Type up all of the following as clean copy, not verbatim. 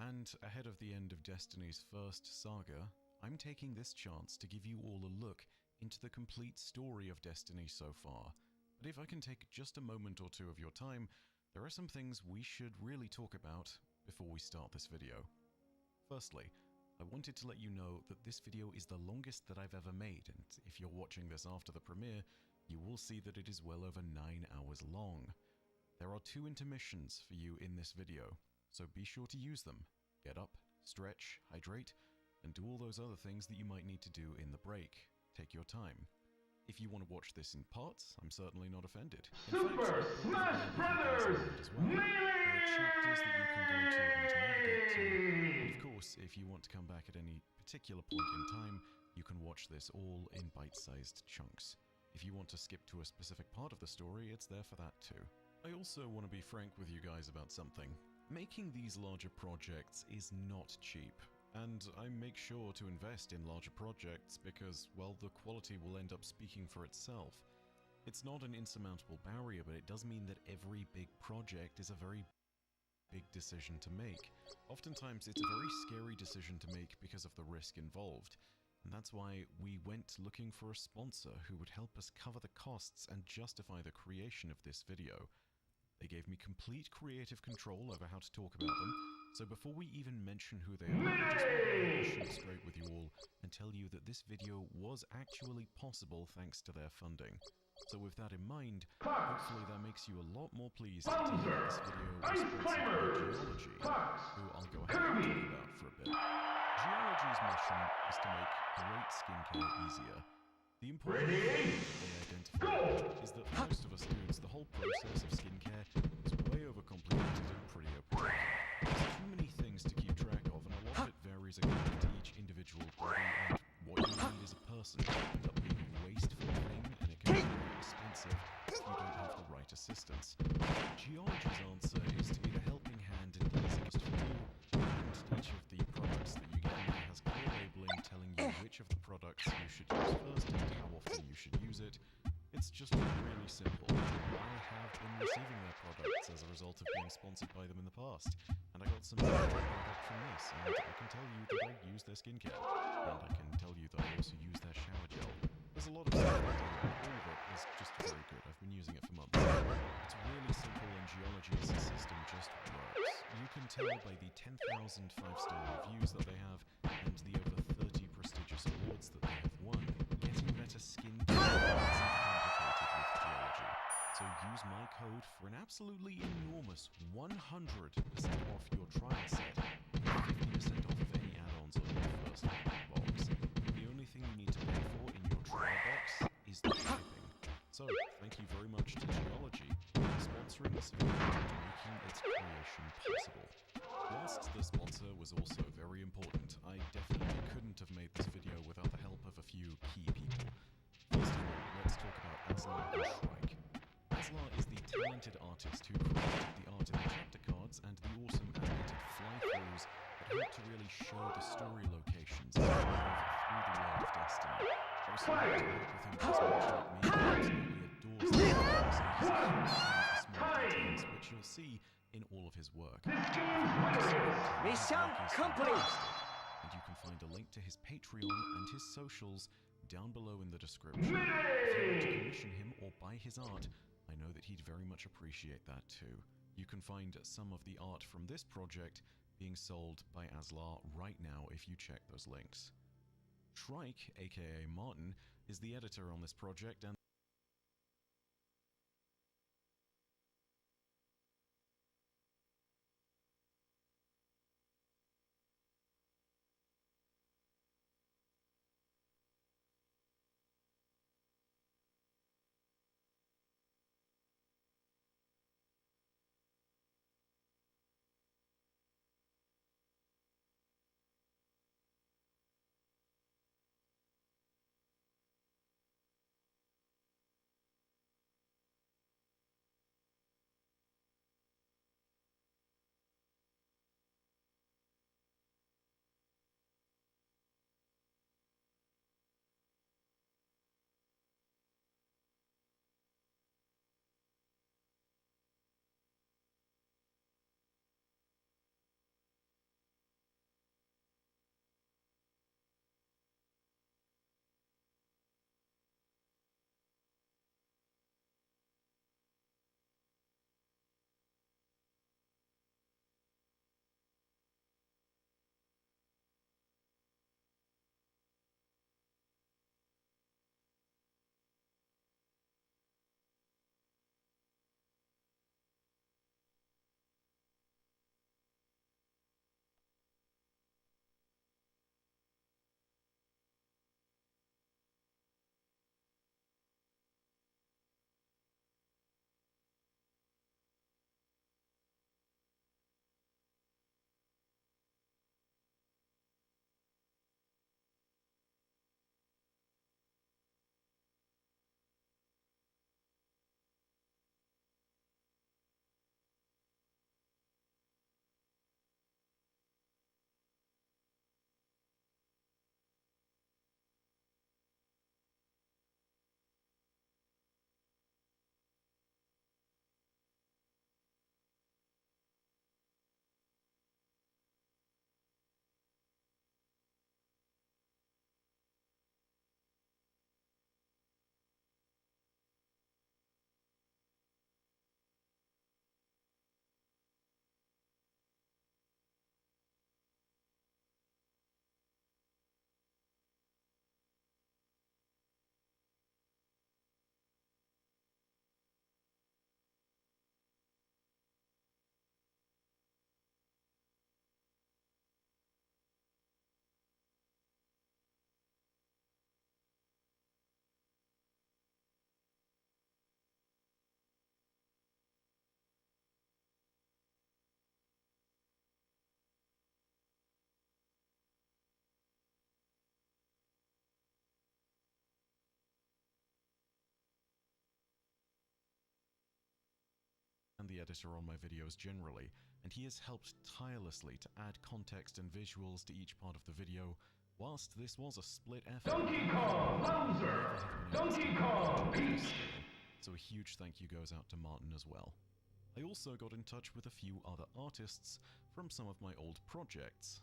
And ahead of the end of Destiny's first saga, I'm taking this chance to give you all a look into the complete story of Destiny so far. But if I can take just a moment or two of your time, there are some things we should really talk about before we start this video. Firstly, I wanted to let you know that this video is the longest that I've ever made, and if you're watching this after the premiere, you will see that it is well over 9 hours long. There are 2 intermissions for you in this video, so be sure to use them. Get up, stretch, hydrate, and do all those other things that you might need to do in the break. Take your time. If you want to watch this in parts, I'm certainly not offended. Super Smash Brothers Of course, if you want to come back at any particular point in time, you can watch this all in bite-sized chunks. If you want to skip to a specific part of the story, it's there for that too. I also want to be frank with you guys about something. Making these larger projects is not cheap, and I make sure to invest in larger projects because, well, the quality will end up speaking for itself. It's not an insurmountable barrier, but it does mean that every big project is a very big decision to make. Oftentimes, it's a very scary decision to make because of the risk involved. And that's why we went looking for a sponsor who would help us cover the costs and justify the creation of this video. They gave me complete creative control over how to talk about them, so before we even mention who they are, I just want to shoot straight with you all and tell you that this video was actually possible thanks to their funding. So with that in mind, hopefully that makes you a lot more pleased to hear that this video was sponsored by Geology, who I'll go ahead and talk about for a bit. Geology's mission is to make great skincare easier. The important thing that they identify is that for most of us dudes, the whole process of skincare is way overcomplicated and pretty opaque. There's too many things to keep track of, and a lot of it varies according to each individual body and what you need as a person. It ends up being a wasteful thing, and it can be very expensive if you don't have the right assistance. Geology's answer is to be the helping hand and easiest for you, and each of the products that you get now has clear labeling telling you which of the products you should use first and how often you should use it. It's just really simple. I have been receiving their products as a result of being sponsored by them in the past, and I got some feedback from this, and I can tell you that I use their skincare, and I can tell you that I also use their shower gel. There's a lot of stuff I do, and all of it is just very good. I've been using it for months. It's really simple, and Geology's system just works. You can tell by the 10,000 5-star reviews that they have, and the over 30 prestigious awards that they have won. Getting better skincare isn't complicated with Geology. So use my code for an absolutely enormous 100% off your trial set, and 50% off of any add-ons on your first box. The only thing you need to pay for in your trial box is the shipping. So, thank you very much to Geology for sponsoring this video and making its creation possible. Whilst the sponsor was also very important, I definitely couldn't have made this video without the help of a few key people. First of all, let's talk about Aslar and Shrike. Aslar is the talented artist who created the art in the chapter cards and the awesome animated fly-throughs that help to really show the story locations as we move through the world of Destiny. I was so happy to work with him because much like me, he absolutely adores the games, and he's a huge fan of the small details, which you'll see in all of his work. Mission complete! And you can find a link to his Patreon and his socials down below in the description. If you want to commission him or buy his art, I know that he'd very much appreciate that too. You can find some of the art from this project being sold by Aslar right now if you check those links. Shrike, aka Martin, is the editor on this project, and and the editor on my videos generally, and he has helped tirelessly to add context and visuals to each part of the video, whilst this was a split effort. Donkey Kong Bowser! Donkey Kong Peach! So a huge thank you goes out to Martin as well. I also got in touch with a few other artists from some of my old projects.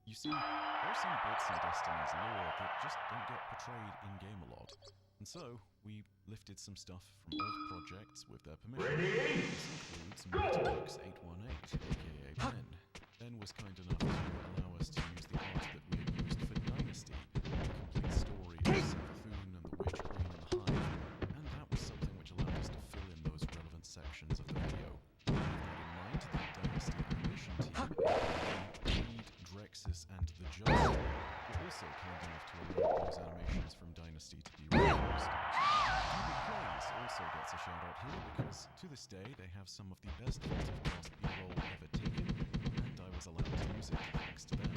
You see, there are some bits in Destiny's lore that just don't get portrayed in-game a lot. And so, we lifted some stuff from old projects with their permission. Ready? This includes Multiplex 818, aka Ben. Ben was kind enough to allow us to use the art that we had used for Dynasty, the complete story of Savathun and the Witch Queen and the Hive, and that was something which allowed us to fill in those relevant sections of the video. With that in mind, the Dynasty animation team, Reed, Drexus, and the Just, were also kind enough to allow those animations from Dynasty to be reused. Cubic Plays also gets a shout out here because, to this day, they have some of the best Vault of Blast B-roll ever taken, and I was allowed to use it thanks to them.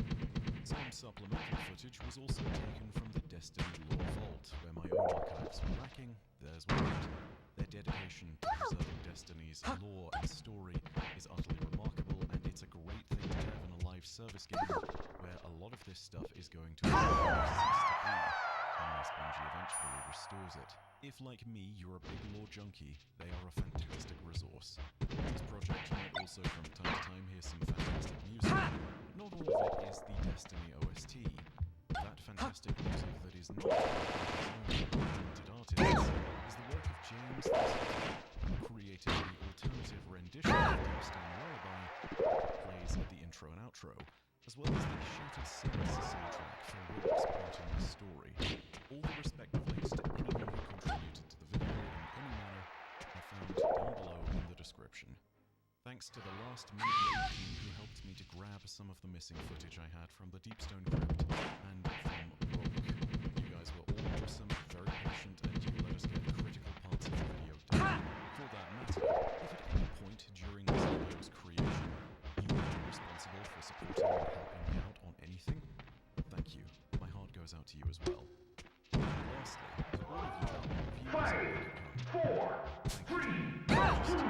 Some supplemental footage was also taken from the Destiny Lore Vault, where my own archives were lacking. There's one. Their dedication to preserving Destiny's lore and story is utterly remarkable, and it's a great thing to have in a live service game where a lot of this stuff is going to cease to be, unless Bungie eventually restores it. If, like me, you're a big lore junkie, they are a fantastic resource. This project might also from time to time hear some fantastic music. Not all of it is the Destiny OST. That fantastic music that is not talented artists is the work of James Thistleton, who created the alternative rendition of Deepstone Lullaby that plays at the intro and outro, as well as the Shattered Saints soundtrack for Rourke's part in the story. All the respective links to anyone who contributed to the video in any manner are found down below in the description. Thanks to the last minute raid team who helped me to grab some of the missing footage I had from the Deepstone Crypt and from Rourke. You guys were all awesome, very patient, and you let us get critical parts of the video done. For that matter, if at any point during this video's creation you were responsible for supporting and helping me out on anything, thank you. My heart goes out to you as well. Lastly, to all of you viewers, 5, 4, 3, 2,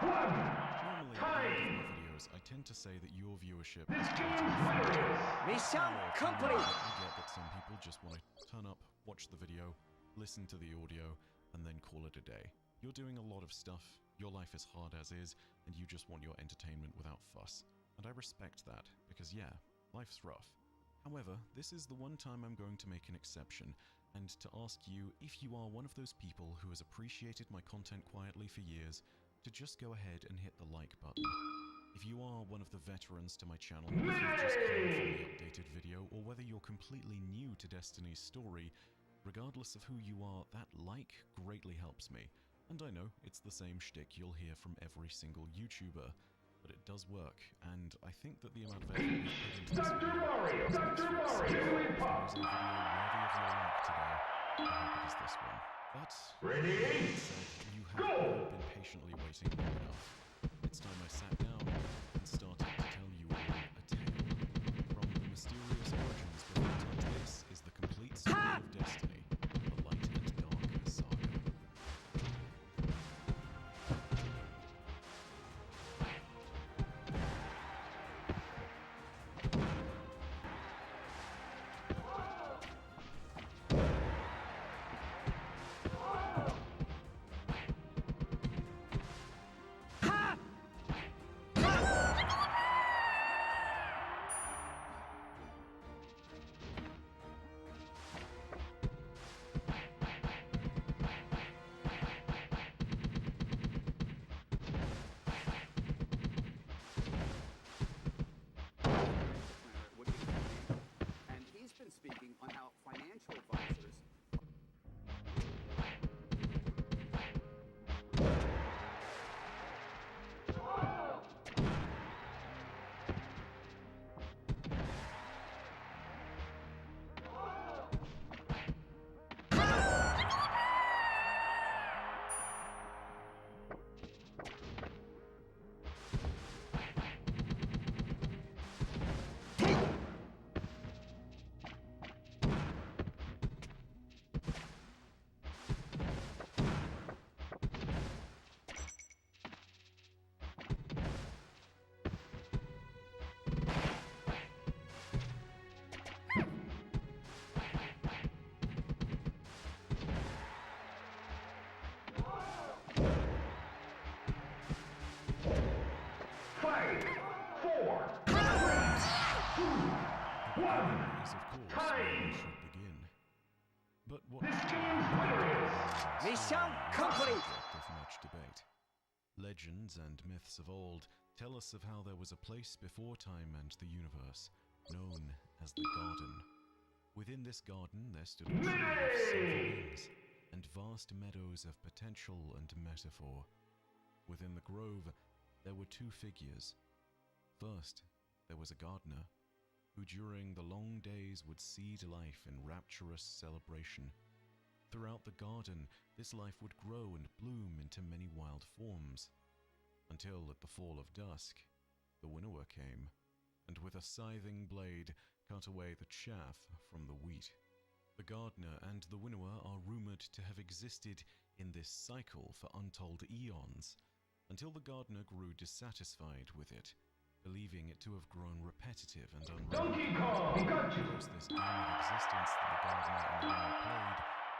1. Normally, at the end of my videos, I tend to say that your viewership is This greater game than winners! Mission complete! I get that some people just want to turn up, watch the video, listen to the audio, and then call it a day. You're doing a lot of stuff, your life is hard as is, and you just want your entertainment without fuss. And I respect that, because yeah, life's rough. However, this is the one time I'm going to make an exception, and to ask you if you are one of those people who has appreciated my content quietly for years, to just go ahead and hit the like button. If you are one of the veterans to my channel, if you've just come from the updated video, or whether you're completely new to Destiny's story, regardless of who you are, that like greatly helps me. And I know, it's the same shtick you'll hear from every single YouTuber, but it does work, and I think that the amount of effort we've put into this Dr. video Mario! Dr. Mario! If there's a video worthy of your like today, I hope it is this one. But, Ready? that said, you have all been patiently waiting long enough. It's time I sat down and started to tell you all a tale. From the mysterious origins behind this is the complete story of Destiny, the Light and Dark saga. what This game's winner is Mission story is complete. the subject of much debate. Legends and myths of old tell us of how there was a place before time and the universe, known as the Garden. Within this garden there stood a tree of silver wings and vast meadows of potential and metaphor. Within the grove there were two figures. First, there was a gardener, who during the long days would seed life in rapturous celebration. Throughout the garden, this life would grow and bloom into many wild forms, until at the fall of dusk, the winnower came, and with a scything blade cut away the chaff from the wheat. The gardener and the winnower are rumored to have existed in this cycle for untold eons, until the gardener grew dissatisfied with it, believing it to have grown repetitive and Donkey unremarkable. Kong, got you. Across this game of existence that the gardener and the winnower played,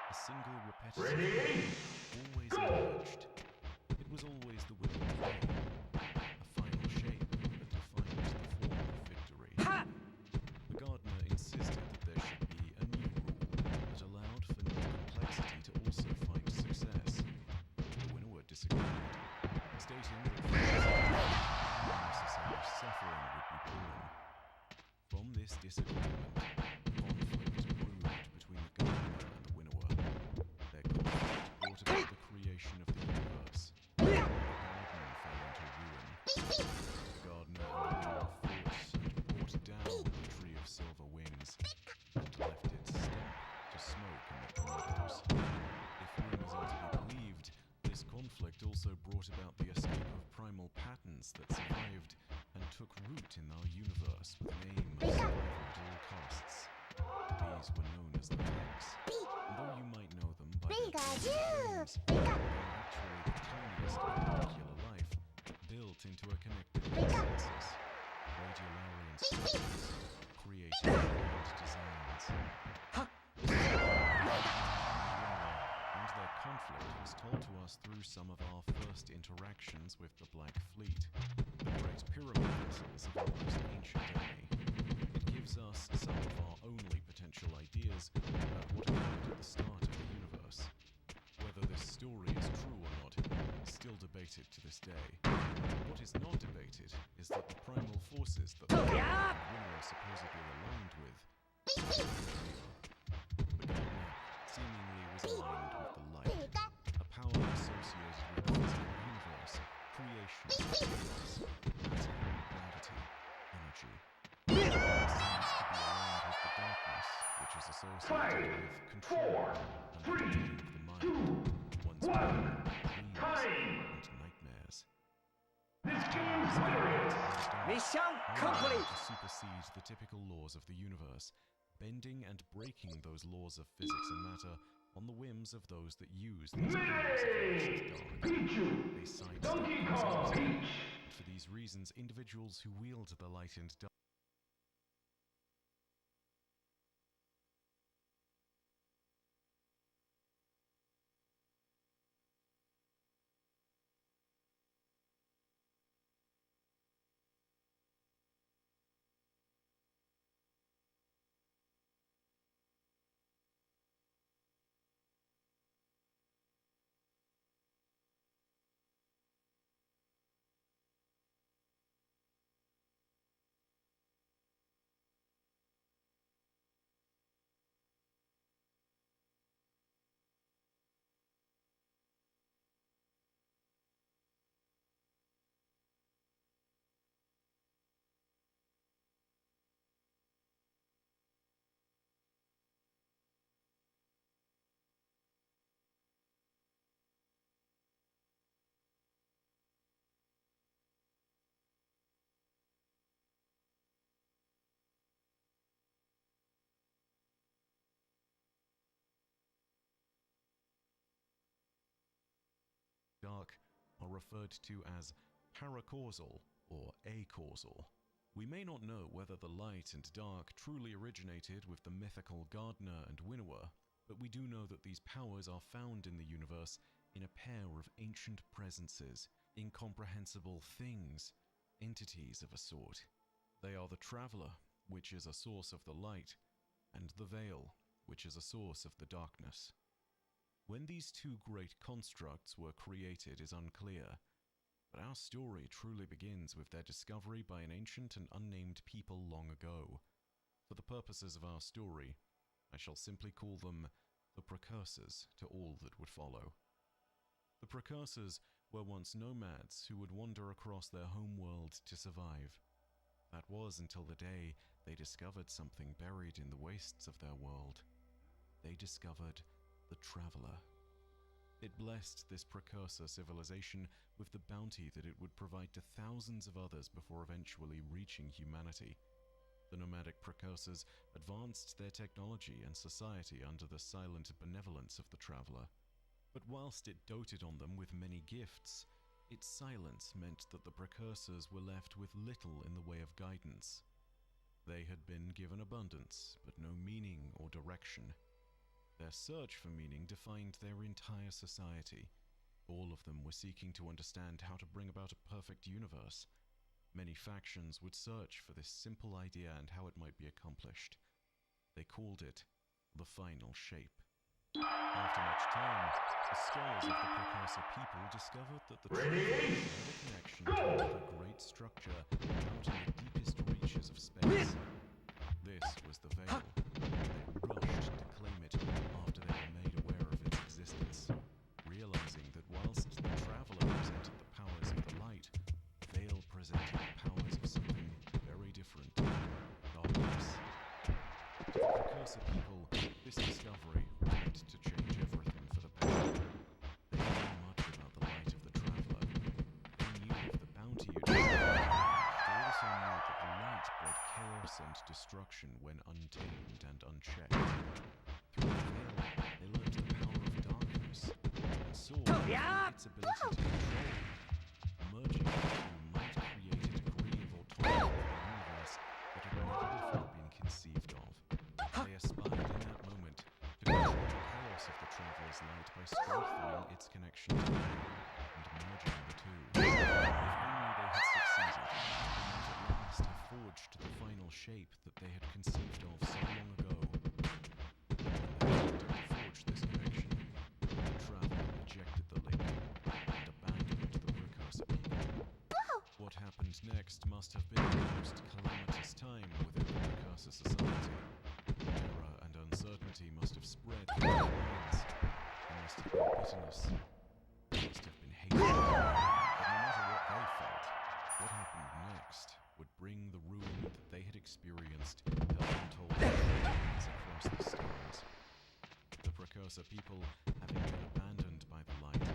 a single repetitive Ready? theme always Go! emerged. It was always the will of fate, a final shape that defined the form of victory. Ha! The gardener insisted that there should be a new rule that allowed for new complexity to also find success. The winnower disagreed, stating that unnecessary suffering would be born. From this disagreement, conflict brewed between the gardener and the winnower. Their conflict brought about the creation of the universe. The garden fell into ruin. The gardener and the winnower fought and brought down the tree of silver wings and left it stump to smoke in the meadows. If rumors are to be believed, this conflict also brought about the escape of primal patterns that survived and took root in our universe with an aim of survival at all costs. These were known as the Vex, and though you might know them by their names, they're actually the tiniest of molecular life, built into a connected consensus. Radiolarian structures, creating grand designs. And their conflict was told to us through some of our first interactions with the Black Fleet, the great pyramid vessels of our most ancient enemy. It gives us some of our only potential ideas about what occurred at the start of the universe. Whether this story is true or not is still debated to this day. What is not debated is that the primal forces that the Yeah. winnower supposedly aligned with were real. The gardener seemingly was aligned with the light, a power associated with the physical universe, creation, chaos, matter, gravity, energy. The winnower seems to be aligned with the darkness, which is associated 5, with control 4, and 3, control of the mind, 2, one's 1. brain, dreams, Time. and nightmares. This game's winner is Mission complete. To supersede the typical laws of the universe, bending and breaking those laws of physics and matter on the whims of those that use these powers of which is Melee! dark. Pichu! They sidestep Donkey themselves, Kong, Peach! and for these reasons, individuals who wield the light and dark dark are referred to as paracausal or acausal. We may not know whether the light and dark truly originated with the mythical gardener and winnower, but we do know that these powers are found in the universe in a pair of ancient presences, incomprehensible things, entities of a sort. They are the Traveler, which is a source of the light, and the Veil, which is a source of the darkness. When these two great constructs were created is unclear, but our story truly begins with their discovery by an ancient and unnamed people long ago. For the purposes of our story, I shall simply call them the precursors to all that would follow. The precursors were once nomads who would wander across their home world to survive. That was until the day they discovered something buried in the wastes of their world. They discovered the Traveler. It blessed this precursor civilization with the bounty that it would provide to thousands of others before eventually reaching humanity. The nomadic precursors advanced their technology and society under the silent benevolence of the Traveler. But whilst it doted on them with many gifts, its silence meant that the precursors were left with little in the way of guidance. They had been given abundance, but no meaning or direction. Their search for meaning defined their entire society. All of them were seeking to understand how to bring about a perfect universe. Many factions would search for this simple idea and how it might be accomplished. They called it the final shape. After much time, the scholars of the precursor people discovered that the Traveler had a connection to another great structure out in the deepest reaches of space. This was the Veil. They rushed to claim it after they were made aware of its existence, realizing that whilst the Traveler presented the powers of the light, the Veil presented the powers of something very different: darkness. To the precursor people, this discovery was meant to change everything for the better. They knew much about the light of the Traveler. They knew of the bounty it had. They also knew that the light bred chaos and destruction when untamed and unchecked. Through the Veil, they learned the power of darkness and saw its ability to control. Merging the two might create a degree of autonomy in the universe that had never before been conceived of. They aspired in that moment to control the chaos of the Traveler's light by strengthening its connection to them and merging the two. If only they had succeeded, they might at last have forged the final shape that they had conceived of so long ago. But when they attempted to forge this connection, the Traveler rejected the link and abandoned the precursor people. What happened next must have been the most calamitous time within the precursor society. Terror and uncertainty must have spread through their minds. There must have been bitterness. There must have been hatred. But no matter what they felt, what happened next would bring the ruin that they had experienced to untold generations across the stars. The precursor people, having been abandoned by the light,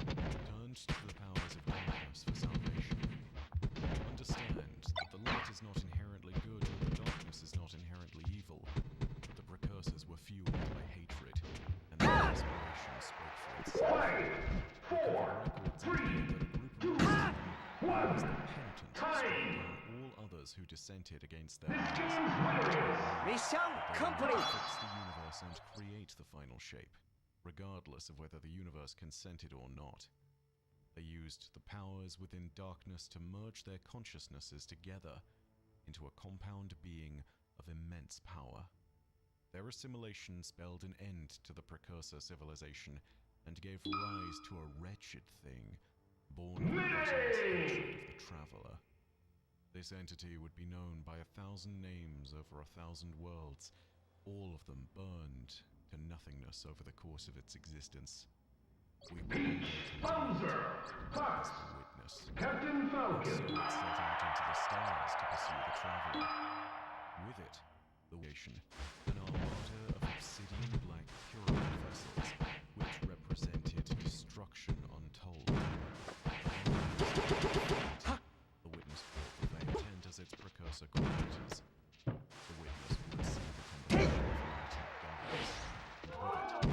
turned to the powers of darkness for salvation. Understand that the light is not inherently good and the darkness is not inherently evil, but the precursors were fueled by hatred, and their inspiration spoke for itself. Records indicate that a group of them was the penitent struck down all others who dissented against their ways. Mission They complete. would fix the universe and create the final shape, regardless of whether the universe consented or not. They used the powers within darkness to merge their consciousnesses together into a compound being of immense power. Their assimilation spelled an end to the precursor civilization and gave rise to a wretched thing, born of the bottomless hatred of the Traveler. This entity would be known by 1,000 names over 1,000 worlds, all of them burned to nothingness over the course of its existence. We will one day Bowser! as Fox! the witness. Captain So Falcon! it set out into the stars to pursue the Traveler. With it, the Nation, an armada of obsidian black pyramid vessels, which represented destruction untold. The witness brought the Veil tent as its precursor coordinators. The witness would see the combination of light and darkness, and with it, a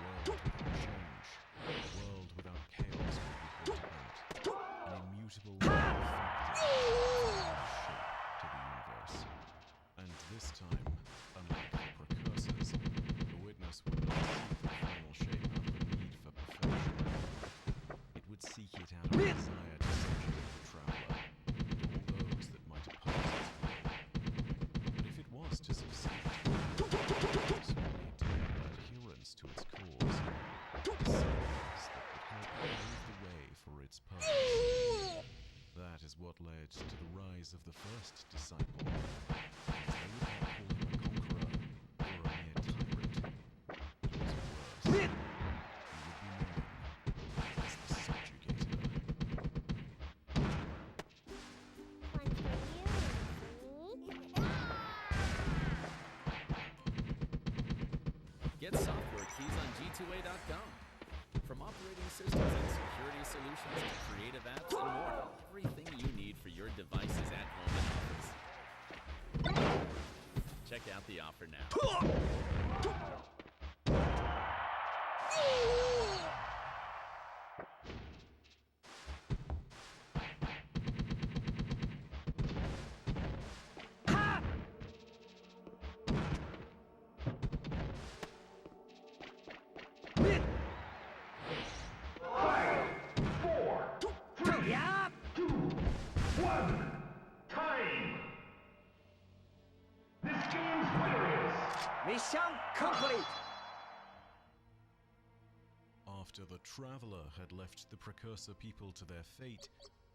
world without change, a world without chaos would be brought about, an immutable, effective, shape to the universe. And this time, unlike the precursor its purpose. That is what led to the rise of the first disciple. They would not call him a conqueror or a mere tyrant. It was worse. He would be known as the subjugator. Get software keys on G2A.com. From operating systems and security solutions to creative apps and more, everything you need for your devices at home and office. Check out the offer now. Five, four, three, two, one. Time. This game's winner is... Mission complete. After the Traveler had left the Precursor people to their fate,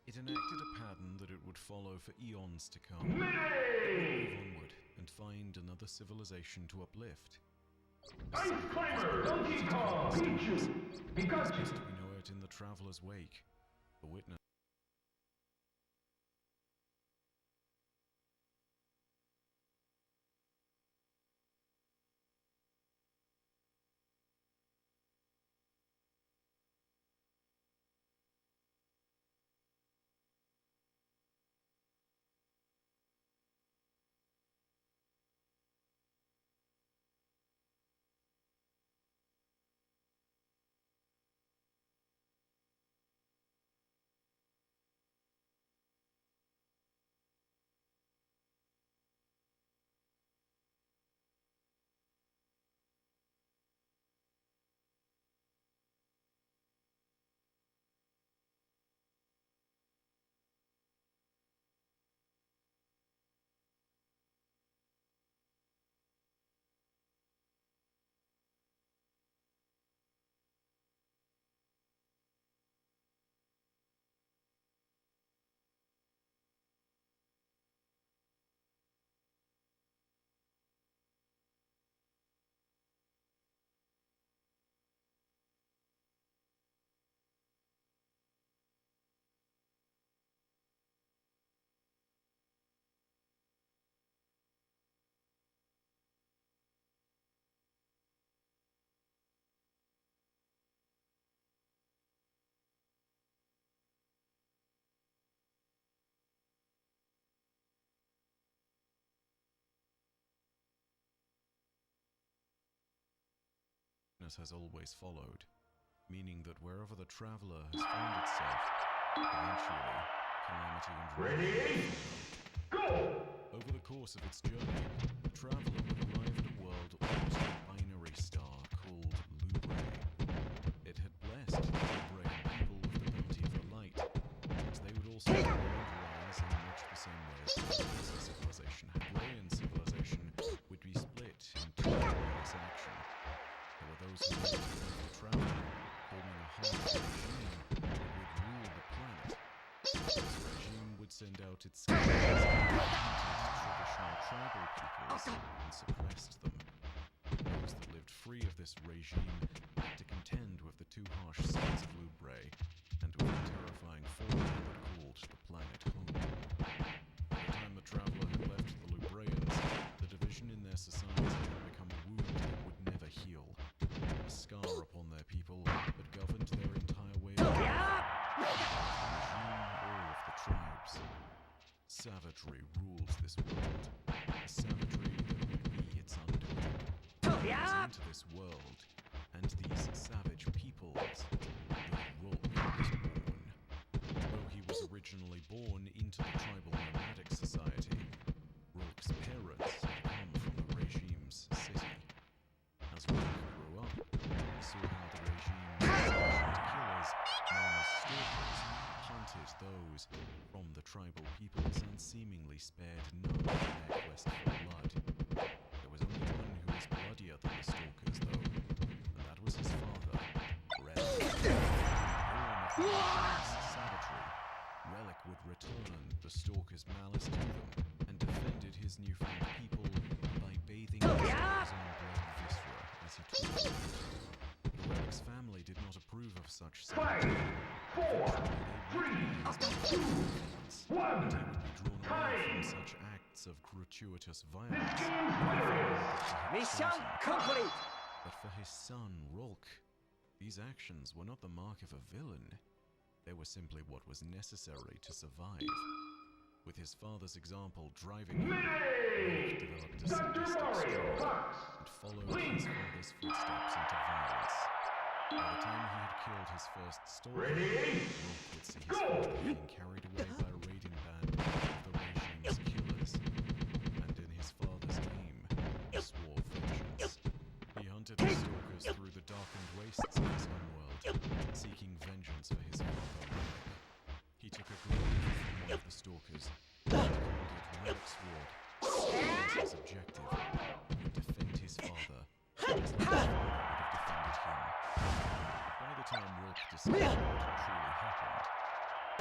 it enacted a pattern that it would follow for eons to come. Move onward and find another civilization to uplift. Ice Climber, Donkey Kong, Pichu, Pikachu. Best we know it in the Traveler's wake. The witness. Has always followed, meaning that wherever the Traveler has found itself, eventually calamity and ruin. Ready? Go! Over the course of its journey, the Traveler would arrive at a world almost a binary star called Lubrae. It had blessed the Lubraean people with the bounty of the light, and they would also grow and rise in much the same way as the Precursor civilization. Lubraean civilization would be split in two tremendous action. There were those who wanted to leave the Traveler, forming a harsh regime that would rule the planet. This regime would send out its scouts and traditional tribal peoples and suppressed them. Those that lived free of this regime had to contend with the two harsh sides of Lubrae and with the terrifying formula that called the planet home. By the time the Traveler had left the Lubraeans, the division in their society had become a wound that would never heal. A scar upon their people that governed their entire way of life. The regime, all of the tribes. Savagery ruled this world. A savagery that would be its undoing. It was into this world, and these savage peoples, that Rulk was born. Though he was originally born into the tribal nomadic society, Rulk's parents had come from the regime's city. As Rulk grew up, he saw how the regime's ancient killers, known as stalkers, hunted those from the tribal peoples and seemingly spared none in their quest for blood. There was only one who was bloodier than the stalkers, though, and that was his father, Red. Born of the regime's his newfound people by bathing in his own blood and viscera as he tortured them. Relic's family did not approve of such Five, savagery. 4, 3, 2, 1. From such acts of gratuitous violence. Game's winners. Mission complete. But for his son, Rolk, these actions were not the mark of a villain. They were simply what was necessary to survive. With his father's example driving him, Rolk developed a Dr. sadistic Mario streak Fox. and followed his father's footsteps into violence. By the time he had killed his first stalker, Ready? Rolk would see his father being carried away by a raiding band of the regime's killers. And in his father's name, he swore vengeance. He hunted the stalkers through the darkened wastes of his homeworld, seeking vengeance for his father, Relic. He took a glaive from one of the stalkers and called it Relic's Sword. As his objective, he would defend his father, just like his father would have defended him. By the time Rolk discovered what truly happened,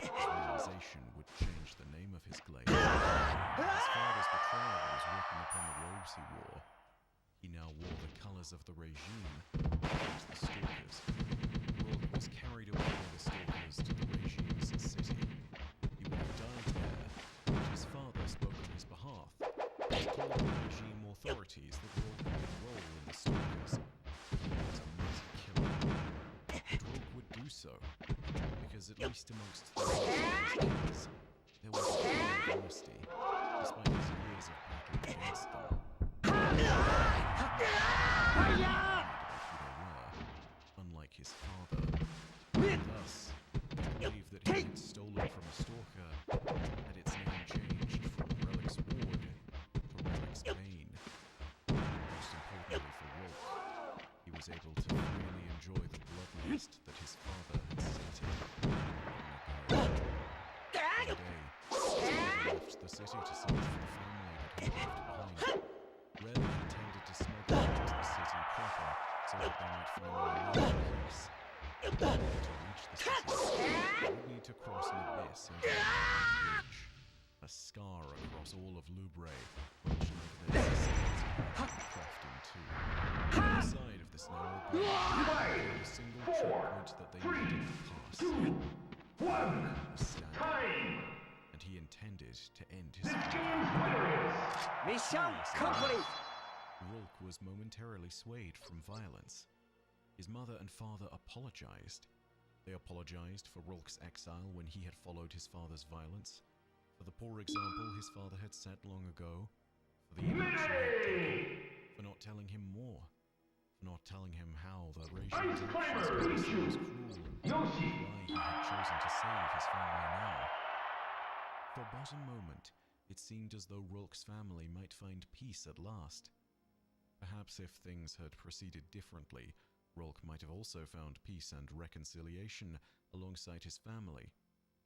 his realization would change the name of his glaive. His father's betrayal was written upon the robes he wore. He now wore the colors of the regime against the stalkers. Rolk was carried away by the stalkers to the regime's city. He would have died there, but his father spoke on his behalf. He told the regime authorities that Rolk would enroll in the stalkers. He was a mighty killer. But Rolk would do so, because at least amongst the regime's killers, there was a clear honesty, despite his years of battling against them. Unlike his father. Thus, the glaive that he had stolen from a stalker had its name changed from Relic's Ward to Relic's Bane. Most importantly for Rolk, he was able to freely enjoy the bloodlust that his father had sated long ago. One day, his father left the city to search for the family that he left behind. Relic intended to smuggle them into the city proper so that they might finally live in peace. In order to reach the city, they would need to cross an abyss over a bridge, a scar across all of Lubre, which none of their society had been craft into. On the side of this narrow bridge, there was a single checkpoint that they needed to pass. 2, 1. Was standing, Time. and he intended to end his This father. game's winners. Mission complete. Rolk was momentarily swayed from violence. His mother and father apologized. They apologized for Rolk's exile when he had followed his father's violence, for the poor example his father had set long ago, for the inaction he had taken, for not telling him more, for not telling him how the regime's Ice actions Climber, was Pichu. cruel, Yoshi. why he had chosen to save his family now. For but a moment, it seemed as though Rolk's family might find peace at last. Perhaps if things had proceeded differently, Rolk might have also found peace and reconciliation alongside his family,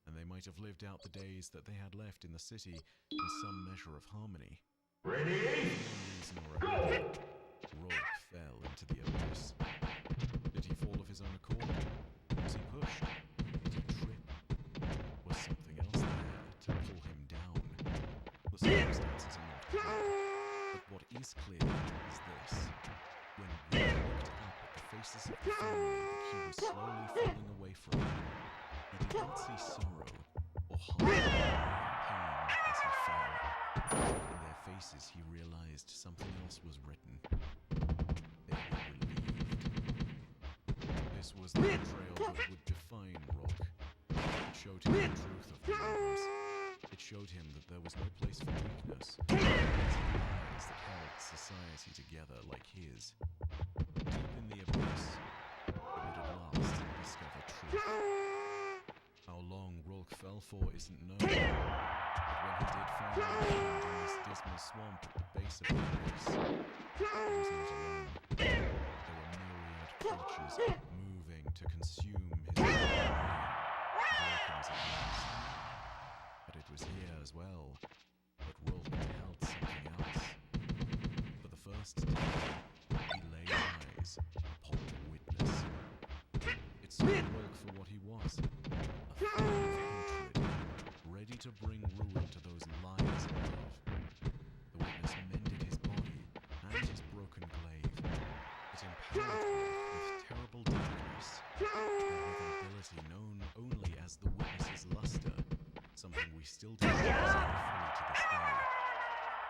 and they might have lived out the days that they had left in the city in some measure of harmony. Ready? For one reason or another, Rolk fell into the abyss. Did he fall of his own accord? Was he pushed? Did he trip? Was something else there to pull him down? The circumstances are not clear, but what is clear is this. When Rolk looked up at the faces of the family that he was slowly falling away from, he did not see sorrow or hunger or pain as he fell. In their faces he realized something else was written. They were relieved. This was the betrayal that would define Rolk. It showed him the truth of the rumors. It showed him that there was no place for weakness. There were lies that held society together like his. Deep in the abyss, he would at last discover truth. How long Rolk fell for isn't known, but when he did finally land in this dismal swamp at the base of the abyss, he was not alone. There were myriad creatures moving to consume his body, broken as it was. But it was here as well that Rolk beheld something else. For the first time, he laid eyes upon the witness. It saw Rolk for what he was, a flame of hatred, ready to bring ruin to those lives above. The with terrible darkness, and with an ability known only as the Witness's Luster, something we still don't understand fully to this day.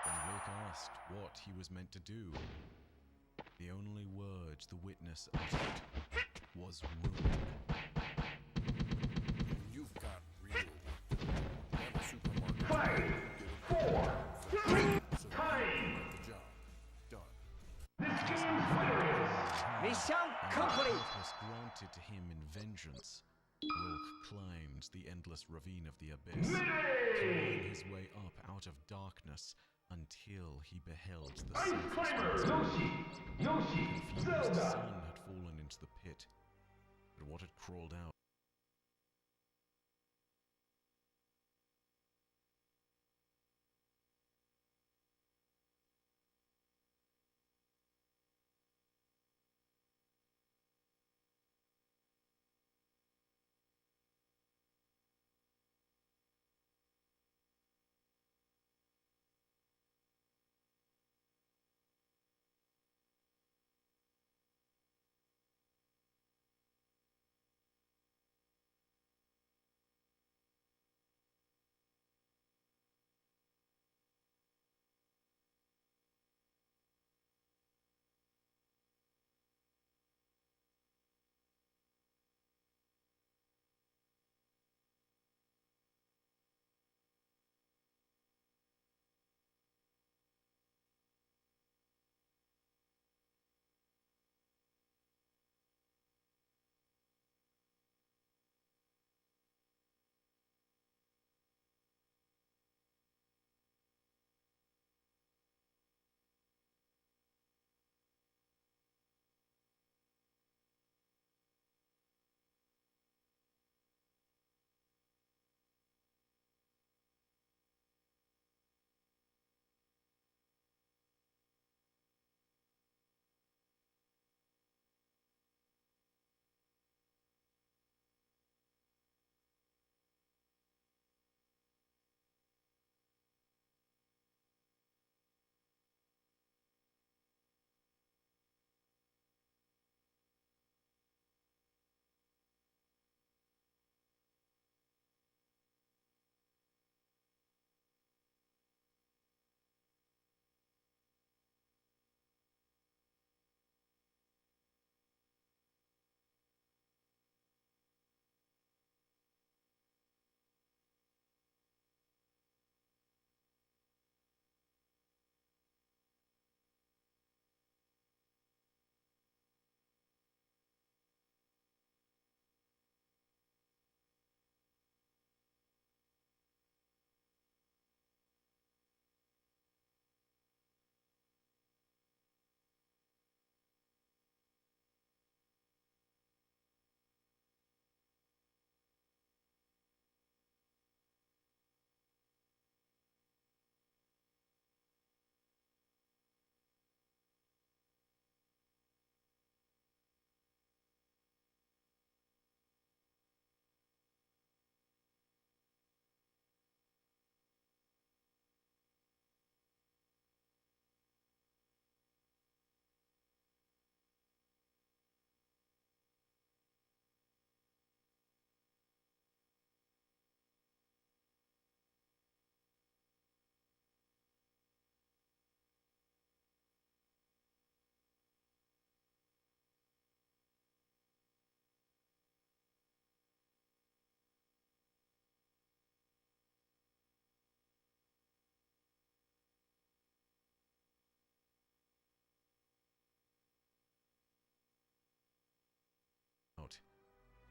When Wilk asked what he was meant to do, the only word the Witness uttered was ruin. You've got real. Never supermarket. 5, 4, 3, time. The job done. This game's winner is... Mission And complete. what was granted to him in vengeance, Wilk climbed the endless ravine of the abyss, clawing his way up out of darkness until he beheld the Ice surface Climber, once Yoshi, Yoshi, confused Zelda. sun had fallen into the pit, but what had crawled out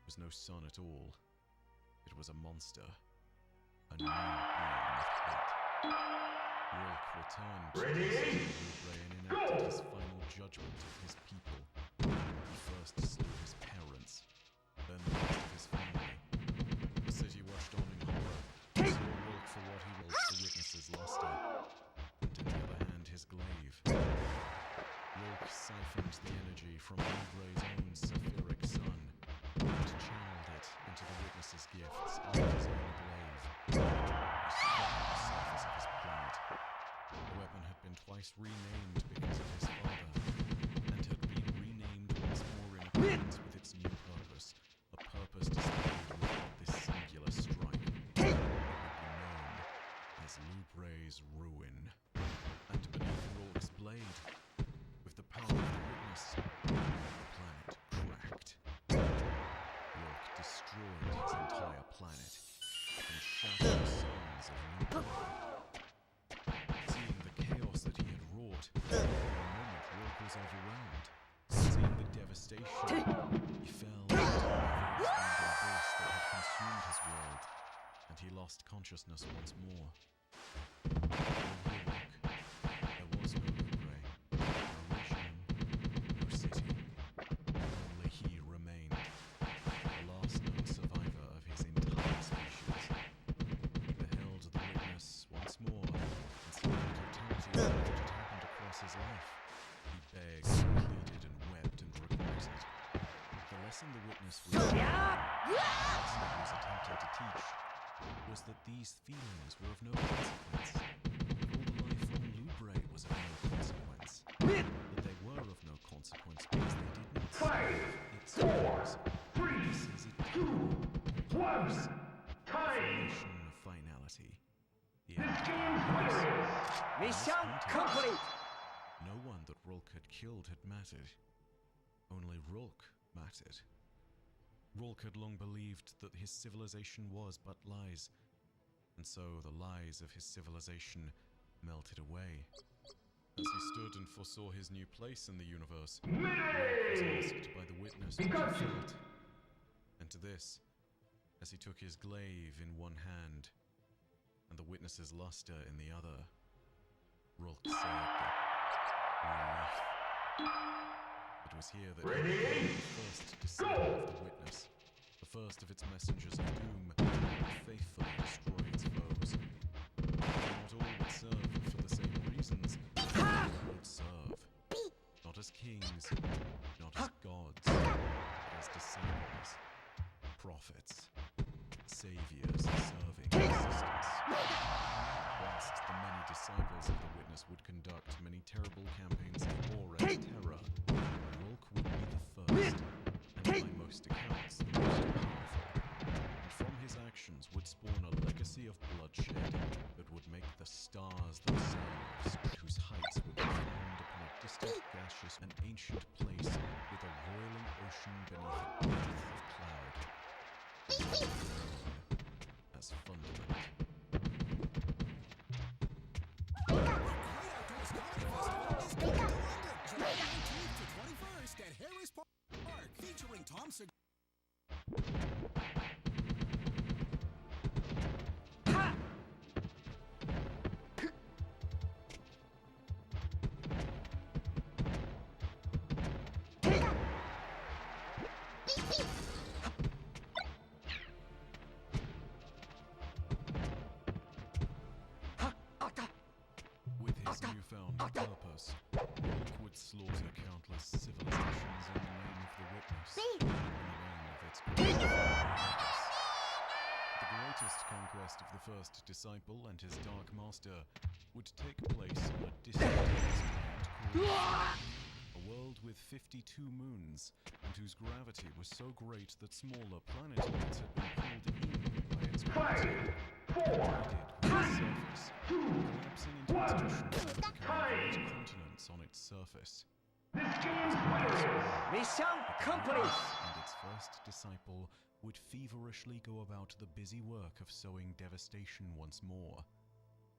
was no sun at all. It was a monster. A new being with hate. Wilk returned to Ready? the city where Brian enacted his final judgment of his people. He first slew his parents, then the rest of his family. The city watched on in horror, saw Wilk for what he was, the Witness's luster, and to the other hand his glaive. Wilk siphoned the energy from Libray's own Saphiric sun, and channeled it into the Witness's gifts like his own glaive. He struck the surface of his planet. The weapon had been twice renamed because of his father, and had been renamed begins with its new purpose, a purpose displayed with this singular strike. It would be known as Lubray's Ruin. And beneath Rourke's blade, with the power of the witness, the planet cracked. Rourke destroyed his entire planet and shattered the souls of Lubray. Seeing the chaos that he had wrought, for a moment Rourke was overwhelmed. Seeing the devastation, he fell into the never-expanding abyss that had consumed his world, and he lost consciousness once more. No Rourke. There was no Lubray, no Richmond, no city. Only he remained, the last known survivor of his entire species. He beheld the witness once more and saw the totality of what had happened across his life. He begged, pleaded, and wept and regretted. The lesson the witness was attempting to teach was that these feelings were of no consequence. All the life on Lubray was of no consequence. That they were of no consequence because they did not Five, its four, souls. three, This is it. 2, 1. Time. Formation of finality. The This end. game's winner is... Mission complete. No one that Rourke had killed had mattered. Only Rourke mattered. Rourke had long believed that his civilization was but lies, and so the lies of his civilization melted away. As he stood and foresaw his new place in the universe, Rourke was asked by the witness what he felt. And to this, as he took his glaive in one hand and the witness's luster in the other, Rourke said relief. It was here that he became the first disciple of the witness, the first of its messengers of doom, who would faithfully destroy its foes. Not all would serve for the same reasons, but all would serve. Not as kings, not as gods, but as disciples, prophets, saviors serving existence. Whilst the many disciples of the witness would conduct many terrible campaigns of war and terror, Rourke would be the first, and by most accounts the most powerful, and from his actions would spawn a legacy of bloodshed that would make the stars themselves, whose heights would be found upon a distant gaseous and ancient place with a roiling ocean beneath a depth of cloud, known as Fundament. July 19th to 21st at Harris Park, featuring Tom Segura. With his newfound purpose, Rourke would slaughter countless civilizations in the name of the witness, in the name of its great purpose. The greatest conquest of the first disciple and his dark master would take place on a distant planet called a world with 52 moons, and whose gravity was so great that smaller planetoids had been pulled in by its gravity. 5, 4, Surface, 2, collapsing into its 1. oceans and becoming Time. great continents on its surface. This game's winner is... Mission complete. And its first disciple would feverishly go about the busy work of sowing devastation once more.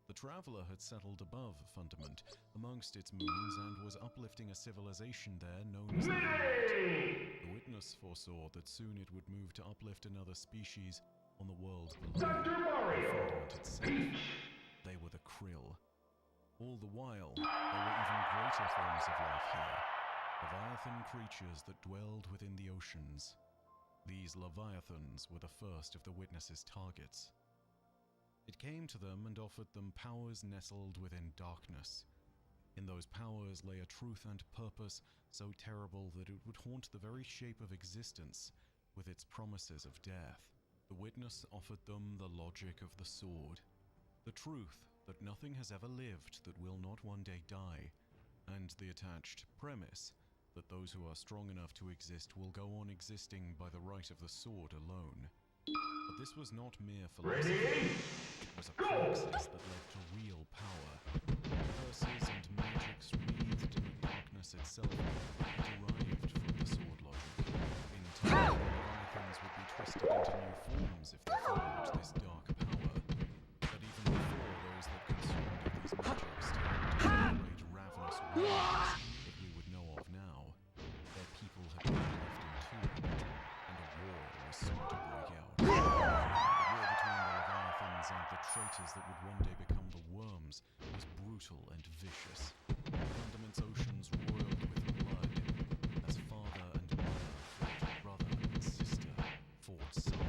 The traveler had settled above Fundament, amongst its moons, and was uplifting a civilization there known as the Midday! The witness foresaw that soon it would move to uplift another species on the world below. Dr. Mario! Fundament itself. Peach! They were the Krill. All the while, there were even greater forms of life here, Leviathan creatures that dwelled within the oceans. These Leviathans were the first of the witness's targets. It came to them and offered them powers nestled within darkness. In those powers lay a truth and purpose so terrible that it would haunt the very shape of existence with its promises of death. The witness offered them the logic of the sword, the truth that nothing has ever lived that will not one day die, and the attached premise that those who are strong enough to exist will go on existing by the right of the sword alone. But this was not mere philosophy. Ready? It was a praxis that led to real power. Curses and magics wreathed in the darkness itself derived from the sword logic. In time, the Leviathans would be twisted into new forms if they followed this dark power. But even before those that consumed of these magics turned into the great ravenous wolves that we would know of now, their people had been left entombed, and a war was soon to break out. The war between the Leviathans and the traitors that would one day become the Worms was brutal and vicious. Fundament's oceans roiled with blood, as father and mother fought brother and sister, fought son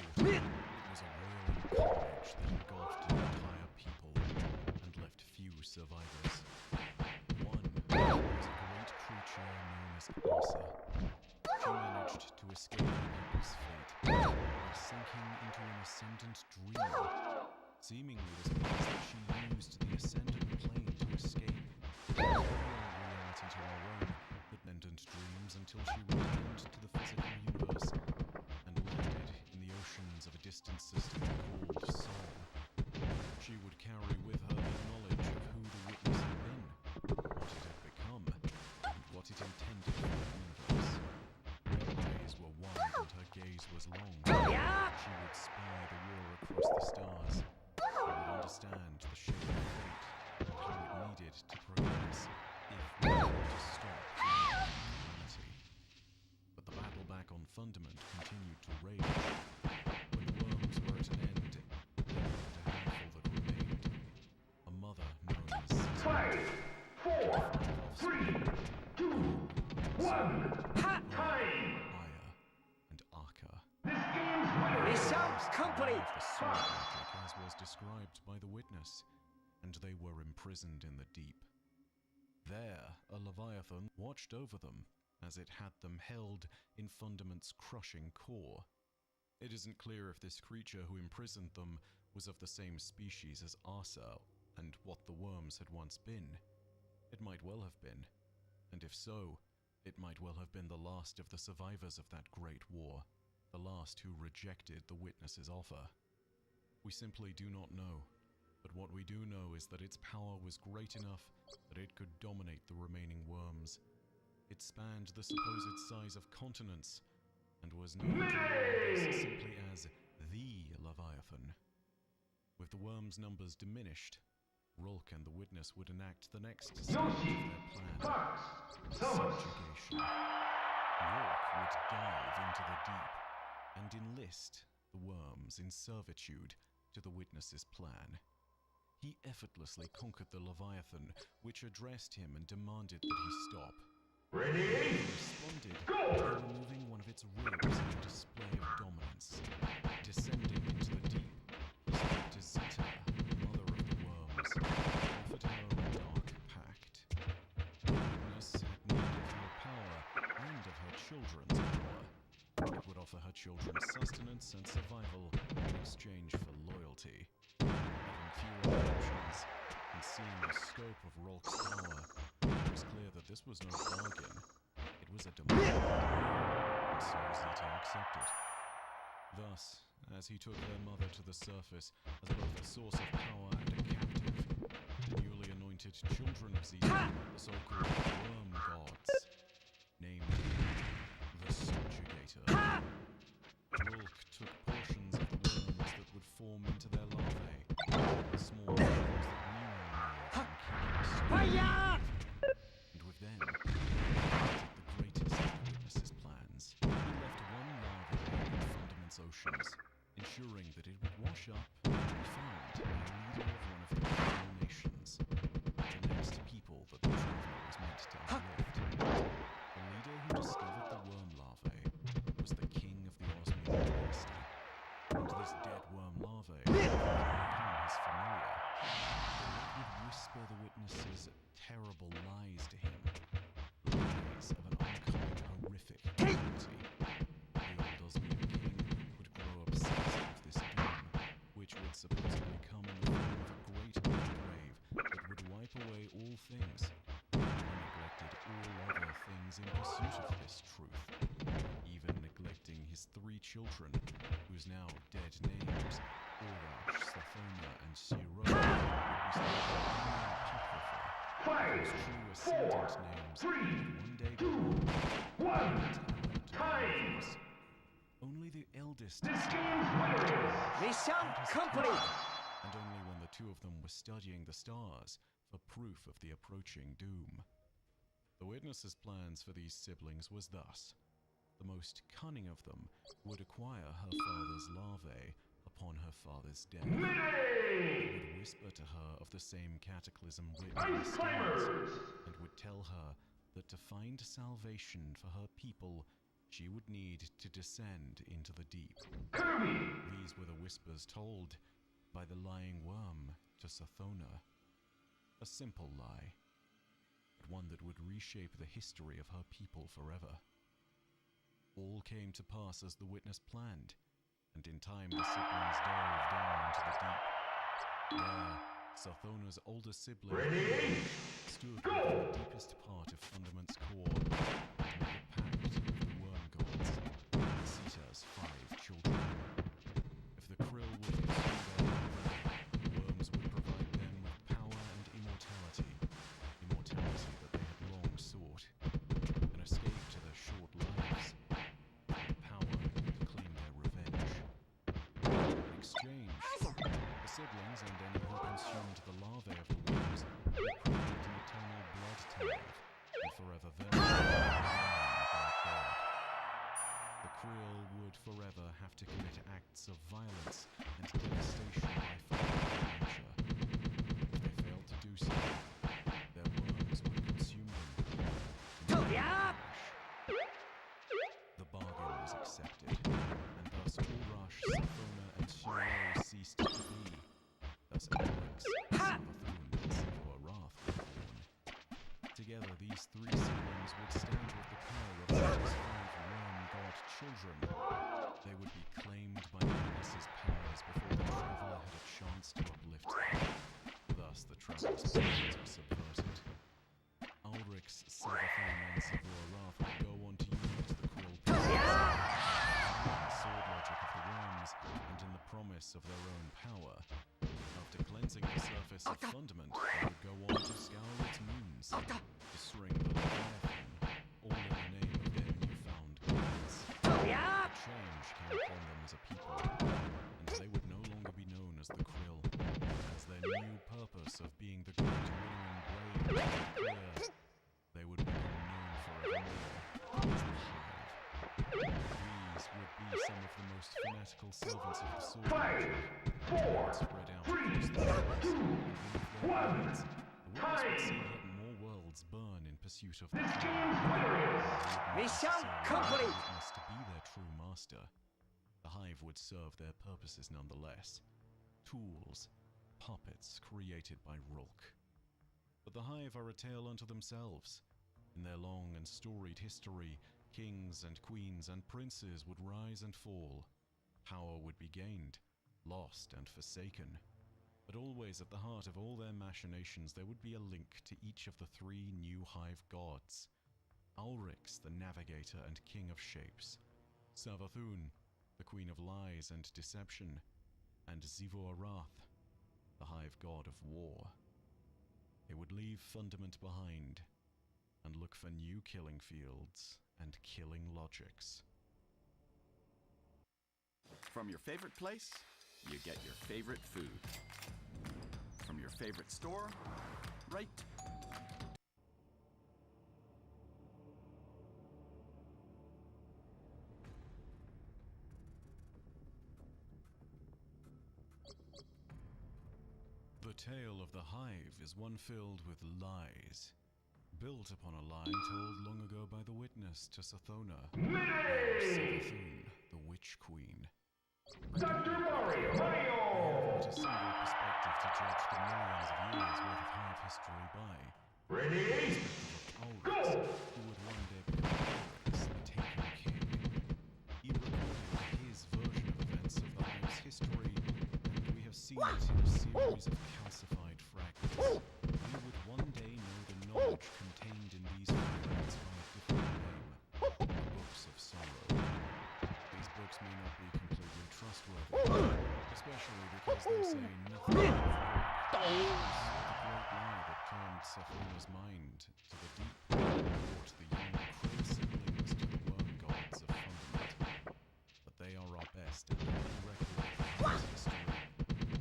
and daughter. It was a roiling carnage that engulfed an entire people and left few survivors. One was a great creature known as Arsa. She managed to escape her people's fate by sinking into an ascendant dream. Seemingly, this means that she used the ascendant plane to escape, bringing reality to our own ascendant dreams until she returned to the physical universe and landed in the oceans of a distant system called Sol. She would carry with her the knowledge of who the witness had been, what it had become, and what it intended for the universe. Her eyes were wide and her gaze was long. She would spy the war across the stars. She would understand the shape of fate and how it needed to progress if we were to stop humanity. But the battle back on Fundament continued to rage. When the Worms were at an end, there were a handful that remained. A mother known as 5, 4, 3, 2, 1. Time! Aya and Arka. This game's winner is Mission complete. The sword magic as was described by the witness, and they were imprisoned in the deep. There, a Leviathan watched over them, as it had them held in Fundament's crushing core. It isn't clear if this creature who imprisoned them was of the same species as Arsa, and what the Worms had once been. It might well have been, and if so, it might well have been the last of the survivors of that great war, the last who rejected the witness's offer. We simply do not know, but what we do know is that its power was great enough that it could dominate the remaining Worms. It spanned the supposed size of continents, and was known to others simply as the Leviathan. With the Worms' numbers diminished, Rulk and the witness would enact the next stage of Yoshi, their plan. Fox, Thomas. Subjugation. Rulk would dive into the deep and enlist the Worms in servitude to the witness's plan. He effortlessly conquered the Leviathan, which addressed him and demanded that he stop. Ready? He responded by removing one of its ribs in a display of dominance. Descending into the deep, he spoke to Zeta, mother of the Worms, and offered her a dark pact. The witness had need of her power and of her children's power. It would offer her children sustenance and survival in exchange for loyalty. Having fewer options and seeing the scope of Rulk's power, it was clear that this was no bargain. It was a demand, and so Zeta accepted. Thus, as he took their mother to the surface as both a source of power and a captive, the newly anointed children of Zeta, the so-called worm gods, named the Subjugator. Rulk took portions of the worms that would form into their larvae, small worms that we now know from killing and with them, he did the greatest of the witness's plans. He left one larva in Fundament's oceans, ensuring that it would wash up and be found by a leader of one of the criminal nations, the next people that the traveler was meant to uplift. The leader who discovered the worm larvae was the king of the Osmium dynasty, and this dead worm larvae would become his familiar. It would whisper the witness's terrible lies to him, lies of an uncommon horrific cruelty. The old Osmium king would grow obsessed with this doom, which would supposedly come in the form of a great earth wave that would wipe away all things, and neglected all other things siblings in pursuit of this truth, even neglecting his 3 children, whose now dead names, Orash, Sathona, and Siro, would be studied in the Apocrypha. Five, Those true four, ascendant names three, would one day 2, 1, to time! only the eldest This sibling game's winner is... Mission had his complete. and only when the 2 of them were studying the stars for proof of the approaching doom. The witness's plans for these siblings was thus. The most cunning of them would acquire her father's larvae upon her father's death. Mayday! Would whisper to her of the same cataclysm written in the Ice stars, climbers! and would tell her that to find salvation for her people, she would need to descend into the deep. Kirby! These were the whispers told by the lying worm to Sathona. A simple lie, but one that would reshape the history of her people forever. All came to pass as the witness planned, and in time the siblings dove down into the deep. There, Sathona's older sibling Ready? stood within the deepest part of Fundament's core and made a pact with the worm gods, Sita's 5 children. If the krill would consume their larvae, the worms would provide them with power and immortality that they had long sought, an escape to their short lives, and power to claim their revenge. In exchange, the siblings and any who consumed the larvae of the worms were created an eternal blood tithe and forever verified by God. The krill would forever have to commit acts of violence and devastation by fire and nature. If they failed to do so, their worms would consume them. Yeah. The bargain was accepted, and thus Ulrash, Sathona, and Shiro ceased to be. Thus Alex, Savathun, and Sivo-Arath were born. Together, these 3 siblings would stand with the power of Sita's 5 worm god children. They would be claimed by the witness's powers before the traveler had a chance to uplift them. Thus, the traveler's plans were subverted. Ulrix, Savathun, and Sivo-Arath would go on to unite the krill the sword logic of the worms, and in the promise of their own power. After cleansing the surface of Fundament, they would go on to scour its moons, destroying the Leviathan, all in the name of their newfound gods. Yeah. Change came upon them as a people, and they would no longer be known as the Krill, as their new purpose of being the great winnowing blade was made clear. They would become known forevermore as the Hive. These would be some of the most fanatical servants of the sword Five, magic, four, spread out 3, across the universe, 2, and with their 1, blades, the witness would time! see yet more worlds burn in pursuit of the This truth. game's winner is... Mission complete. Witness to be their true master. The Hive would serve their purposes nonetheless. Tools, puppets created by Rulk. But the Hive are a tale unto themselves. In their long and storied history, kings and queens and princes would rise and fall. Power would be gained, lost and forsaken. But always at the heart of all their machinations there would be a link to each of the 3 new Hive gods. Ulrix, the navigator and king of shapes. Savathun, the queen of lies and deception. And Sivo-Arath, the Hive god of war. They would leave Fundament behind and look for new killing fields and killing logics. From your favorite place, you get your favorite food. From your favorite store, right. The tale of the Hive is one filled with lies, built upon a lie told long ago by the witness to Sathona, Mayday! Savathun, the Witch Queen. Dr. Mario! Not Mario! a single perspective to judge the millions of years worth of Hive history by. Ready? Ulrix, Go! who would one day become Ulrix, the Taken King. He recorded his version of events of the Hive's history, and we have seen it in a series of calcified fragments. We would one day know the knowledge contained in these fragments by different Especially because they say nothing of the great lie that turned Sephiroth's mind to the deep, brought the young Krill siblings to the worm gods of Fundament. But they are our best and only record of Hive's history,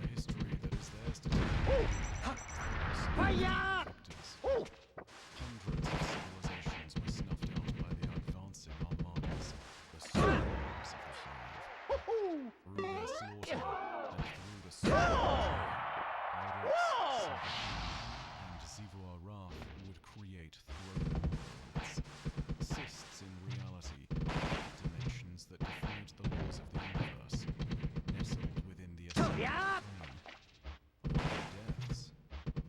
a history that is theirs to take. Fire! Hundreds of civilizations were snuffed out by the advancing armadas, the swarms of the Hive. Through their slaughter and through the sword, Iris, Savathun, and Zivua Wrath would create throne worlds, cysts in reality, dimensions that defied the laws of the universe, nestled within the ascended Yep. plane. Upon their deaths,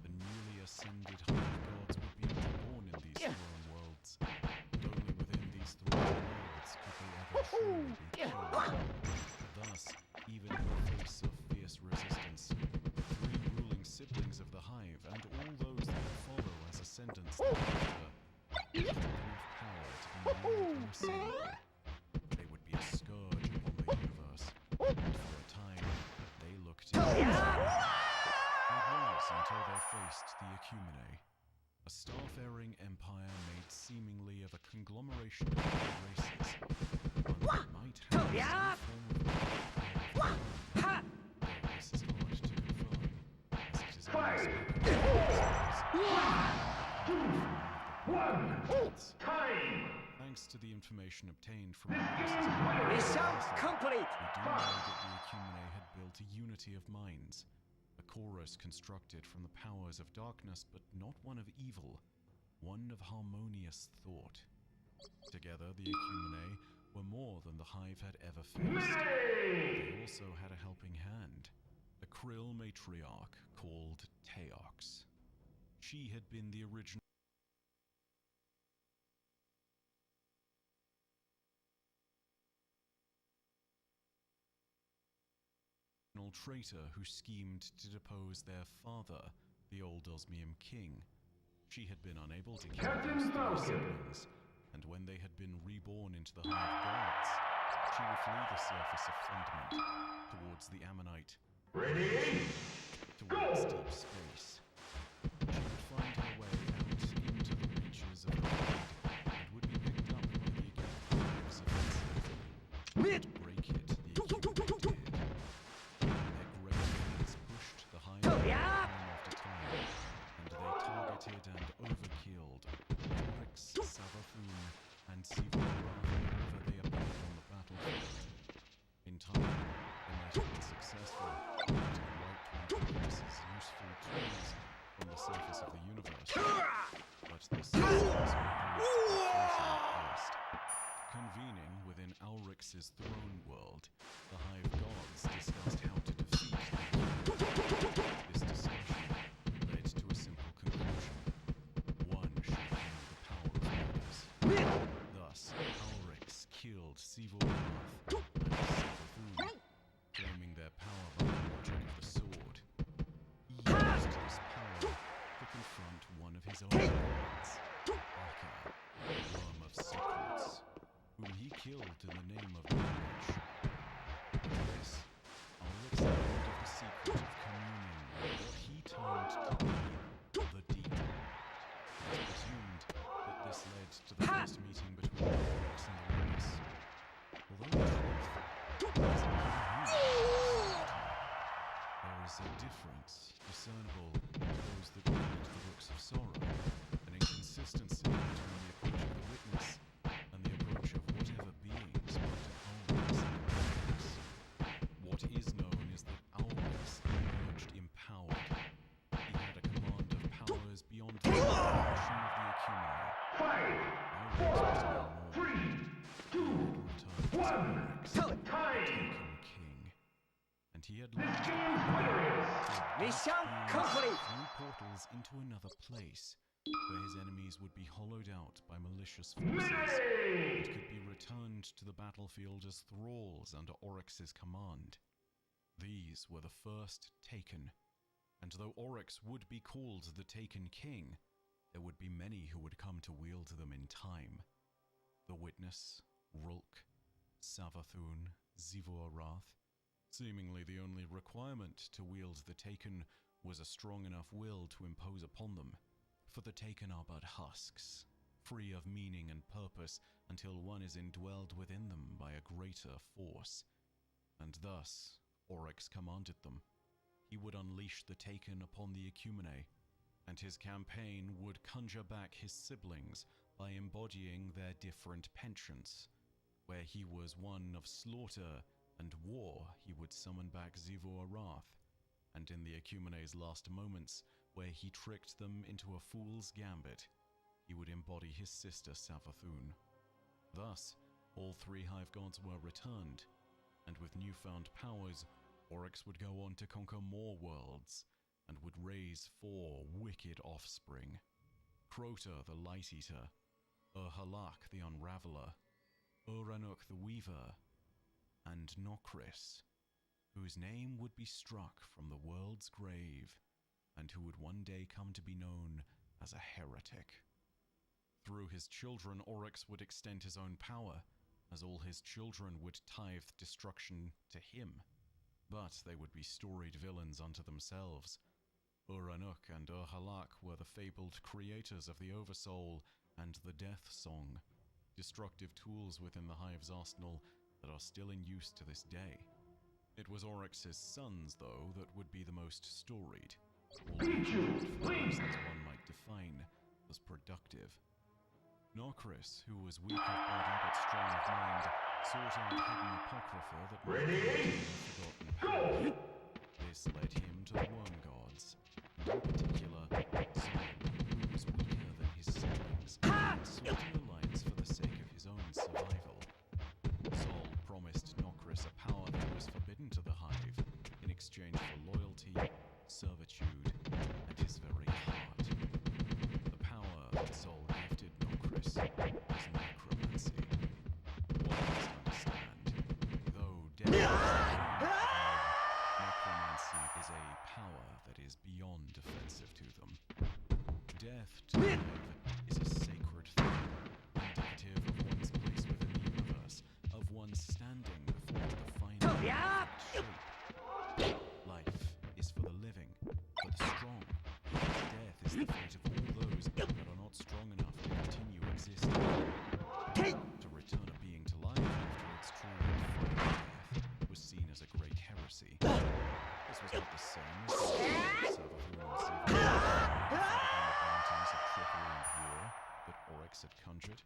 the newly ascended Hive gods would be reborn in these throne worlds, and only within these throne worlds could they ever truly be killed. Thus, even in the face of fierce resistance, the three ruling siblings of the Hive and all those that would follow as ascendants thereafter had enough power to be nearly unassailable. They would be a scourge upon the universe, and for a time, they looked easy. It was until they faced the Ecumene, a starfaring empire made seemingly of a conglomeration of different races, one that might have some form of power. Ha! Though this is hard to confirm, as it is only Fight! spoken Time! Thanks to the information obtained from Mission complete! we do know that the Ecumene had built a unity of minds, a chorus constructed from the powers of darkness, but not one of evil, one of harmonious thought. Together, the Ecumene were more than the Hive had ever faced. They also had a helping hand, a Krill matriarch called Teox. She had been the original traitor who schemed to depose their father, the old Osmium king. She had been unable to kill Captain those three Falcon. siblings, and when they had been reborn into the Hive gods, she would flee the surface of Fundament towards the Ammonite, Ready? towards deep space. She would find her way out into the reaches of the void and would be picked up by the Agape Hives of Enslavement. Mid! To break it, the Ecumene did. Their great hands pushed the Hive Yeah. time after time, and they targeted and overkilled Oryx, Savathun, and Zivua wherever they appeared on the battlefield. In time, they might have been successful, to wipe one of Oryx's useful tools from the surface of the universe. But this success would prove unfortunate at best. Convening within Alrix's throne world, the Hive gods discussed how to defeat the Ecumene. This discussion led to a simple conclusion. One should wield the power of others. Thus, Alrix killed Zivua Wrath and Savathun, claiming their power by the logic of the sword. He used this power to confront one of his own gods, Akka, the Worm of Secrets, whom he killed in the name of knowledge. With this, Alrix learned of the secret of communion with what he termed to be the Deep. It is presumed that this led to the first meeting between Alrix and Olympus. Although in truth, there is there is a difference discernible to those that read the books of sorrow, an inconsistency between the approach of the witness and the approach of whatever beings spoke to Alrix and Alrix. What is known is that Alrix emerged empowered. He had a command of powers beyond the comprehension of the Ecumene. Fight! Alrix was no more. 3, 2, He had returned as 1. Oryx, Time! Taken King. And he had learned Mission complete! through portals into another place, where his enemies would be hollowed out by malicious forces, and could be returned to the battlefield as thralls under Oryx's command. These were the first Taken, and though Oryx would be called the Taken King, there would be many who would come to wield them in time. The Witness, Rulk, Savathun, Zivua Wrath, Seemingly the only requirement to wield the Taken was a strong enough will to impose upon them. For the Taken are but husks, free of meaning and purpose until one is indwelled within them by a greater force. And thus, Oryx commanded them. He would unleash the Taken upon the Ecumene, and his campaign would conjure back his siblings by embodying their different penchants. Where he was one of slaughter and war, he would summon back Xivu Arath, and in the Ecumene's last moments, where he tricked them into a fool's gambit, he would embody his sister Savathun. Thus, all three hive gods were returned, and with newfound powers, Oryx would go on to conquer more worlds, and would raise 4 wicked offspring. Crota the Light Eater, Halak the Unraveler, Uranuk the Weaver, and Nokris, whose name would be struck from the world's grave, and who would one day come to be known as a heretic. Through his children, Oryx would extend his own power, as all his children would tithe destruction to him. But they would be storied villains unto themselves. Uranuk and Halak were the fabled creators of the Oversoul and the Death Song, destructive tools within the Hive's arsenal that are still in use to this day. It was Oryx's sons, though, that would be the most storied, Pichu, Link! as one might define as productive. Nokris, who was weak of body but strong of mind, sought out hidden apocrypha that might Ready? forgotten power. This led him to the Worm Gods, and in particular, Sol, who was weaker than his siblings, and sought an alliance for the sake of his own survival. Sol promised Nokris a power that was forbidden to the Hive, in exchange for loyalty, servitude, and his very heart. The power that Sol gifted Nokris was necromancy. One must understand, though death necromancy is a power that is beyond offensive to them. Death to the Hive is a sacred thing, indicative of one's place within the universe, of one's standing before the final shape. Life is for the living, for the strong. Death is the fate of all those that are not strong enough to continue existing. To return a being to life after its true and final death was seen as a great heresy. This was not the same as the Savathun and Xivu bounties of trickery and war that Oryx had conjured.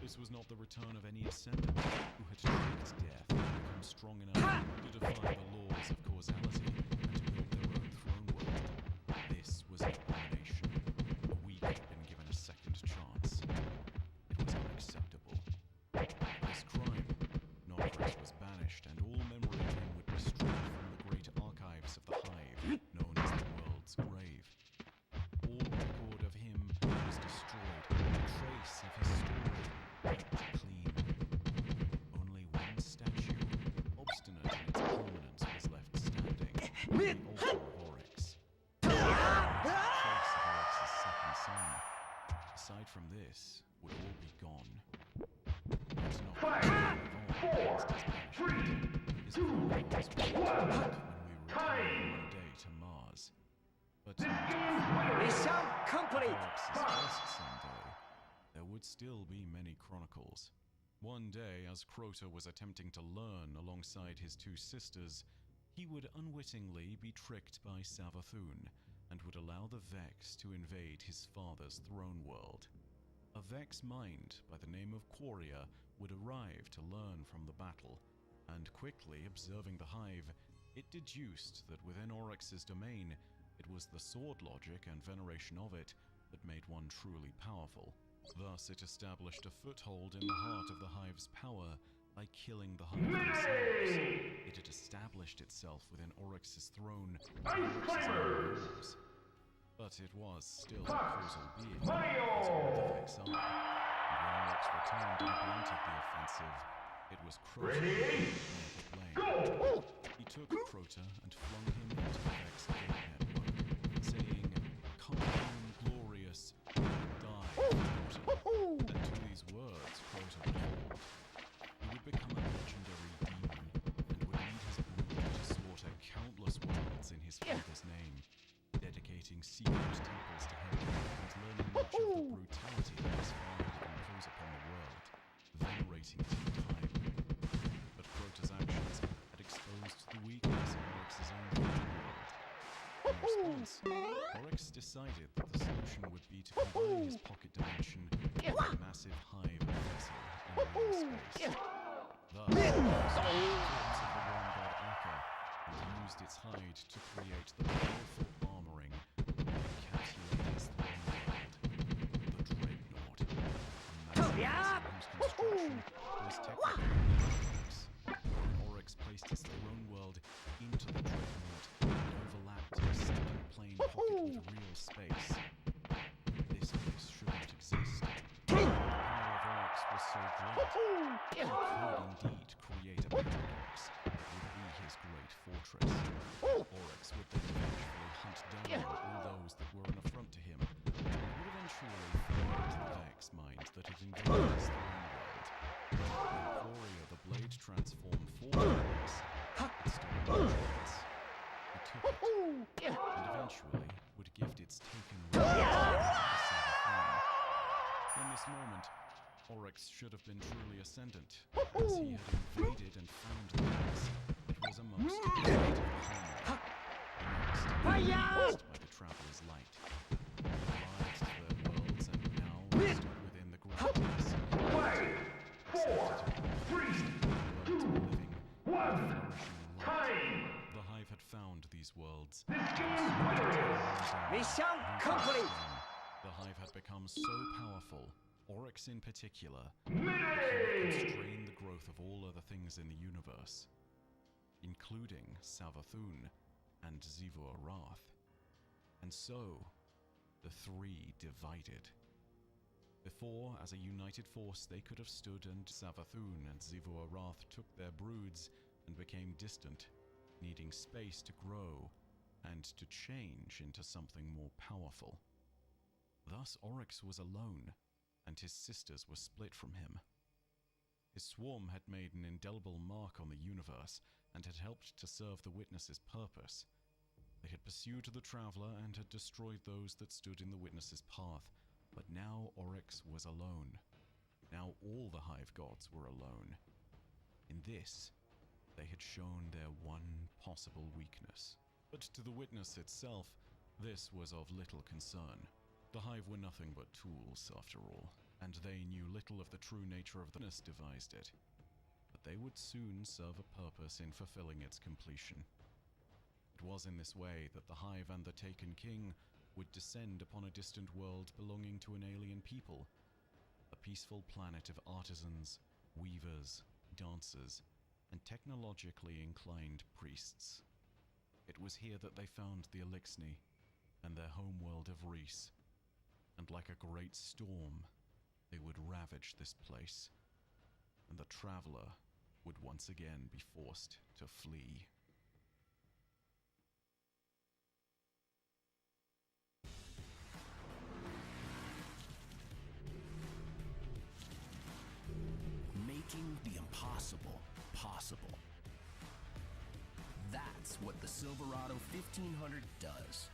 This was not the return of any ascendant who had tricked death and become strong enough to defy the laws of causality and build their own throne world. This was an abomination. A weak had been given a second chance. It was unacceptable. For this crime, Nokris was banished, and all memory of him would be stripped from the great archives of the Hive, known as the World's Grave. All record of him was destroyed, a trace of his story wiped clean. Only one statue, obstinate in its permanence, was left standing, the altar of Oryx. It was a trace of Oryx's second son. Aside from this, would all be gone. But not 5, 4, 3, 2, 1. Time! One day to Mars. But This game's winner is Mission complete! Oryx's first Sunday, there would still be many chronicles. One day, as Crota was attempting to learn alongside his 2 sisters, he would unwittingly be tricked by Savathun and would allow the Vex to invade his father's throne world. A Vex mind by the name of Quoria would arrive to learn from the battle, and quickly observing the Hive, it deduced that within Oryx's domain, it was the sword logic and veneration of it that made one truly powerful. Thus, it established a foothold in the heart of the Hive's power by killing the Hive themselves. It had established itself within Oryx's throne by Ice Oryx's own climbers! rules. But it was still a Fox! causal being, Mario! as all the Vex are. And when Oryx returned and blunted the offensive, it was Crota Ready? who made the blame. Go! He took Crota and flung him into the Vex gate network, saying, "Come on, glorious, you will die, Crota." And to these words, Crota would hold. He would become a legendary demon, and would lead his brood to worlds in his father's name, dedicating secret temples to him and learning much of the brutality that his father could impose upon the world, venerating Team Hive. But Crota's actions had exposed the weakness in Oryx's own world. In response, Oryx decided that the solution would be to combine his pocket dimension with a massive hive vessel in real space. Thus, it used the forms of the worm god Akka and used its hide to create the powerful armoring that encapsulated his throne world, the Dreadnought, a massive vessel whose construction was technically complex. Oryx placed his throne world into the Dreadnought and overlapped a sticking plane pocket with real space. This place shouldn't exist. The power of Oryx was so great, he could indeed create a paradox that would be his great fortress. Oryx would then eventually hunt down all those that were an affront to him, and would eventually fall into the Vex mind that had invaded his throne world. When Emporia the Blade transformed for Oryx, it stole Oryx. He took it, and eventually would gift its taken reality to Savathun. In this moment, Oryx should have been truly ascendant, as he had invaded and found the Vex. It was amongst the fate of the homeworld. The next, by the Traveler's light. They arrived to their worlds and now stood within the gravities. The Hive had found these worlds. Mission complete. The Hive had become so powerful, Oryx in particular, that he could constrain the growth of all other things in the universe, including Savathun and Zivur Arath. And so, the three divided. Before, as a united force, they could have stood, and Savathun and Zivur Arath took their broods and became distant, needing space to grow and to change into something more powerful. Thus, Oryx was alone, and his sisters were split from him. His swarm had made an indelible mark on the universe and had helped to serve the Witness's purpose. They had pursued the Traveler and had destroyed those that stood in the Witness's path, but now Oryx was alone. Now all the Hive gods were alone. In this, they had shown their one possible weakness. But to the Witness itself, this was of little concern. The Hive were nothing but tools, after all, and they knew little of the true nature of the Witness devised it. But they would soon serve a purpose in fulfilling its completion. It was in this way that the Hive and the Taken King would descend upon a distant world belonging to an alien people, a peaceful planet of artisans, weavers, dancers, and technologically inclined priests. It was here that they found the Elixni and their homeworld of Reese, and like a great storm, they would ravage this place, and the Traveler would once again be forced to flee. Making the impossible possible. That's what the Silverado 1500 does.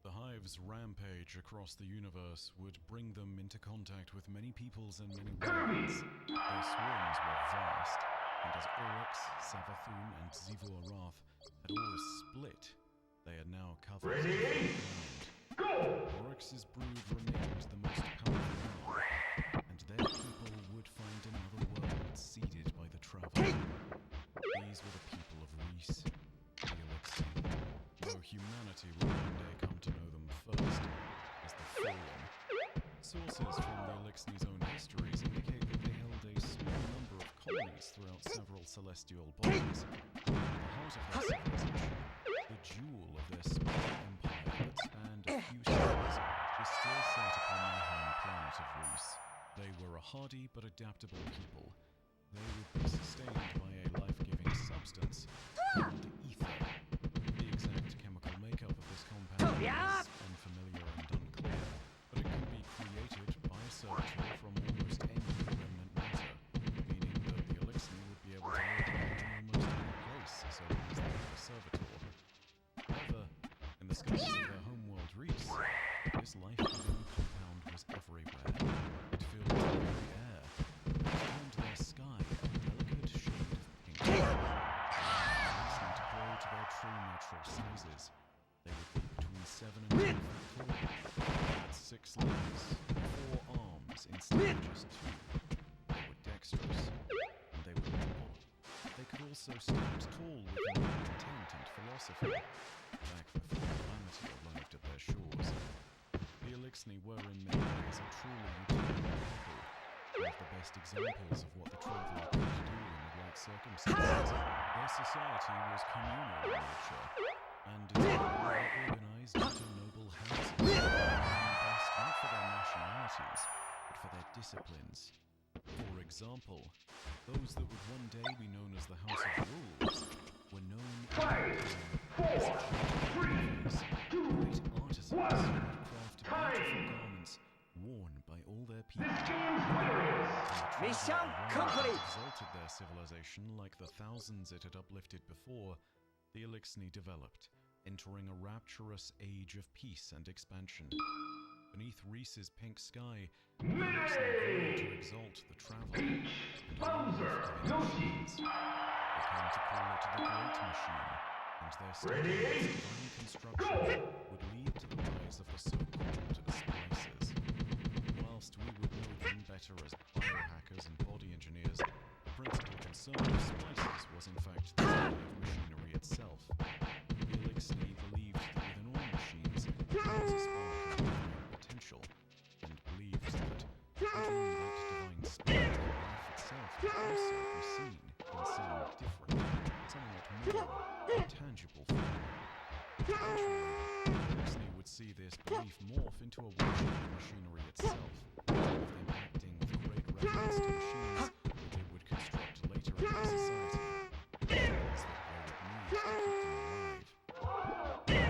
The Hive's rampage across the universe would bring them into contact with many peoples and many worlds. Their swarms were vast, and as Oryx, Savathun, and Zivur Arath had all split, they had now covered Ready? the ground. Oryx's brood remained the most powerful now, and their people would find another world seeded by the Traveler. These were the people of Reese, the Elixni, though humanity would one day come to know them first as the Fallen. Sources from the Elixni's own histories indicate that they held a small number of colonies throughout several celestial bodies. At the heart of their civilization, the jewel of their small empire that spanned a few stars, was still set upon their home planet of Reese. They were a hardy but adaptable people. They would be sustained by a life-giving substance called ether. The exact chemical makeup of this compound is unfamiliar and unclear, but it can be created by a servitor from almost any remnant matter, meaning that the Elixni would be able to live in almost any place so long as they had a servitor. However, in the skies of their homeworld Reese, this life-giving compound was everywhere. It filled the very air, and turned their sky a delicate shade of pink. Allowing to grow to their true natural sizes. They would be between 7 and 10 feet tall. They had 6 legs, 4 arms instead of just 2. They were dexterous, and they were nimble. They could also stand tall with intent and philosophy, back before calamity arrived at their shores. The Elixni were in many ways a truly utopian people, one of the best examples of what the Traveler could do in the right circumstances. Their society was communal in nature, and its people were organized into noble houses, known best not for their nationalities, but for their disciplines. For example, those that would one day be known as the House of Rules were known as 5, 4, 3, 2, great artisans who 1. would craft beautiful Time. garments worn by all their people. This game's winner is Mission While complete. it exalted their civilization like the thousands it had uplifted before, the Elixni developed, entering a rapturous age of peace and expansion. Beneath Reese's pink sky, the Elixni grew to exalt the traveler. Peach, and Bowser, uplift Yoshi. They came to call it the Great Machine, and their Ready? study of divine construction would lead to the rise of the so-called Splicers. Whilst we would know them better as biohackers and body engineers, the principal concern of Splicers was in fact the study of machinery itself. The Elixni believed that within all machines there was a spark of divine potential, and believed that within that divine spark, life itself could also be seen in some different, somewhat more intangible form. Eventually, the Elixni would see this belief morph into a worship of machinery itself, with them acting with great reverence to machines that they would construct later in their society, machines that they would need to keep them alive.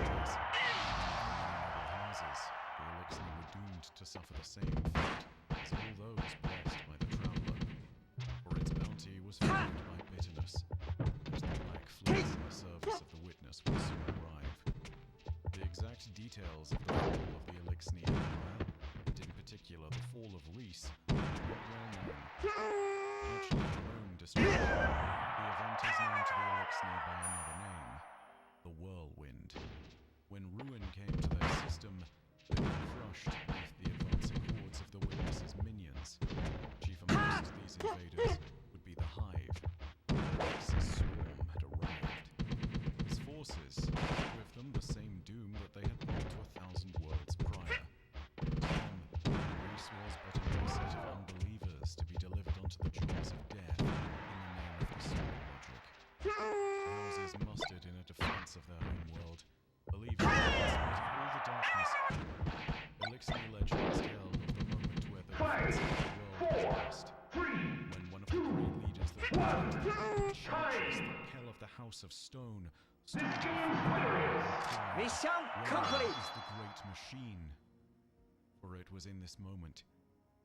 Thus, in many noble houses, the Elixni were doomed to suffer the same fate as all those blessed by the Traveler, for its bounty was fueled by bitterness, and the black fleece in the service of the Witness would soon arrive. The exact details of the fall of the Elixni Empire, and in particular the fall of Reese, are not well known. Actually, their own destruction, the event is known to the Elixni by another name, the Whirlwind. When ruin came to their system, they were crushed beneath the advancing hordes of the Witness's minions. Chief amongst these invaders would be the Hive. Reese's swarm had arrived. His forces took with them the same doom that they had brought to 1,000 worlds prior. To them, Reese was but another set of unbelievers to be delivered onto the jaws of death in the name of the Super Logic. Houses mustered in a defense of their home world, believing that in spite of all the darkness, Elixni legends tell of the moment where the 5, defense of the world 4, was lost, 3, when one of the great leaders that charges Time. the Kell of the House of Stone stood This before game's them winner is and cried, Mission "Where complete. is the Great Machine?" For it was in this moment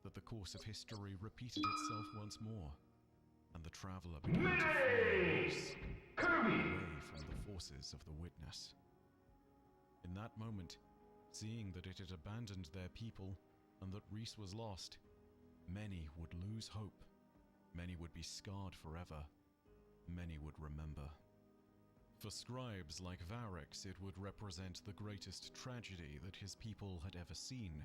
that the course of history repeated itself once more, and the Traveler began to flee Mayday! Reese, Kirby. away from the forces of the Witness. In that moment, seeing that it had abandoned their people and that Reese was lost, many would lose hope, many would be scarred forever, many would remember. For scribes like Varix, it would represent the greatest tragedy that his people had ever seen.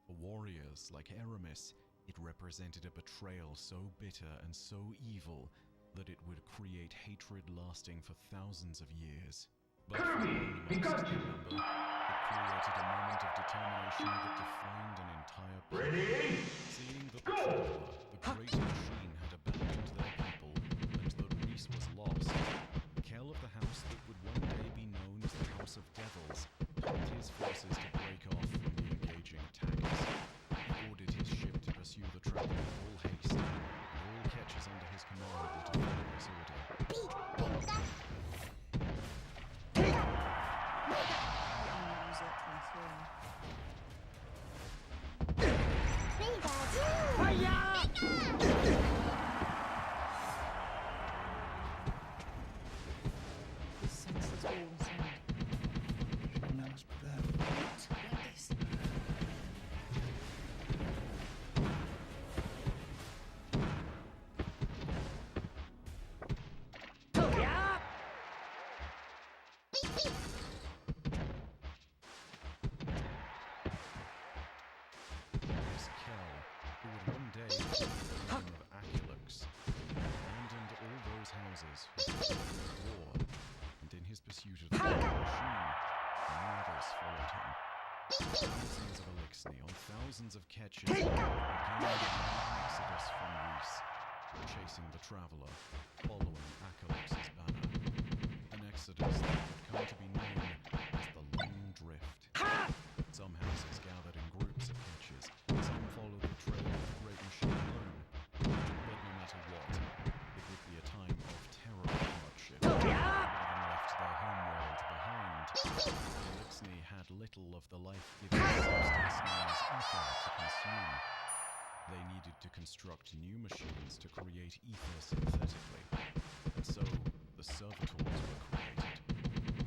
For warriors like Aramis, it represented a betrayal so bitter and so evil that it would create hatred lasting for thousands of years. But for Kirby, one amongst Pikachu. their number, it created a moment of determination that defined an entire people. Ready? Seeing that the Go! Traveler, the great machine, had abandoned their people, thousands of catches began the exodus from Reese, chasing the traveler, following Acalypse's banner. An exodus that would come to be known as the Long Drift. Some houses gathered in groups of catches, some followed the trail of the great machine alone. But no matter what, it would be a time of terrible hardship. Having left their homeworld behind, the Elixni had little of the life-giving substance known as ether to consume. They needed to construct new machines to create ether synthetically, and so the servitors were created.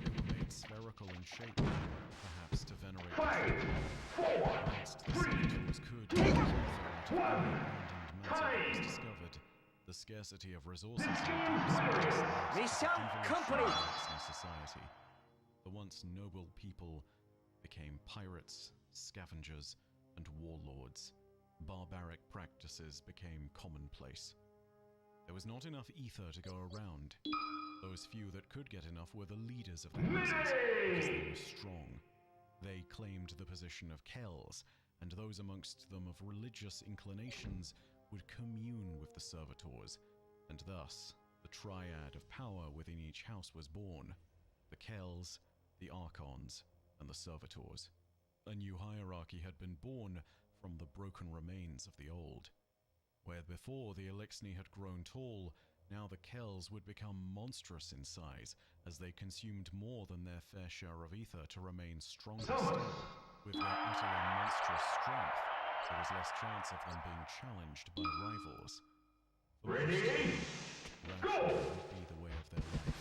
They were made spherical in shape, perhaps to venerate the 5, 4, whilst the 3, servitors could ether out of 1, any abandoned matter that was time. discovered. The scarcity of resources in deep space led to the Mission devolution complete. of Elixni society. The once noble people became pirates, scavengers, and warlords. Barbaric practices became commonplace. There was not enough ether to go around. Those few that could get enough were the leaders of the houses, because they were strong. They claimed the position of Kells, and those amongst them of religious inclinations would commune with the servitors, and thus the triad of power within each house was born: the Kells, the Archons, and the servitors. A new hierarchy had been born from the broken remains of the old. Where before the Elixni had grown tall, now the Kells would become monstrous in size as they consumed more than their fair share of ether to remain stronger still. With their utterly monstrous strength, there was less chance of them being challenged by rivals. For most, Ready? ration would be the way of their life.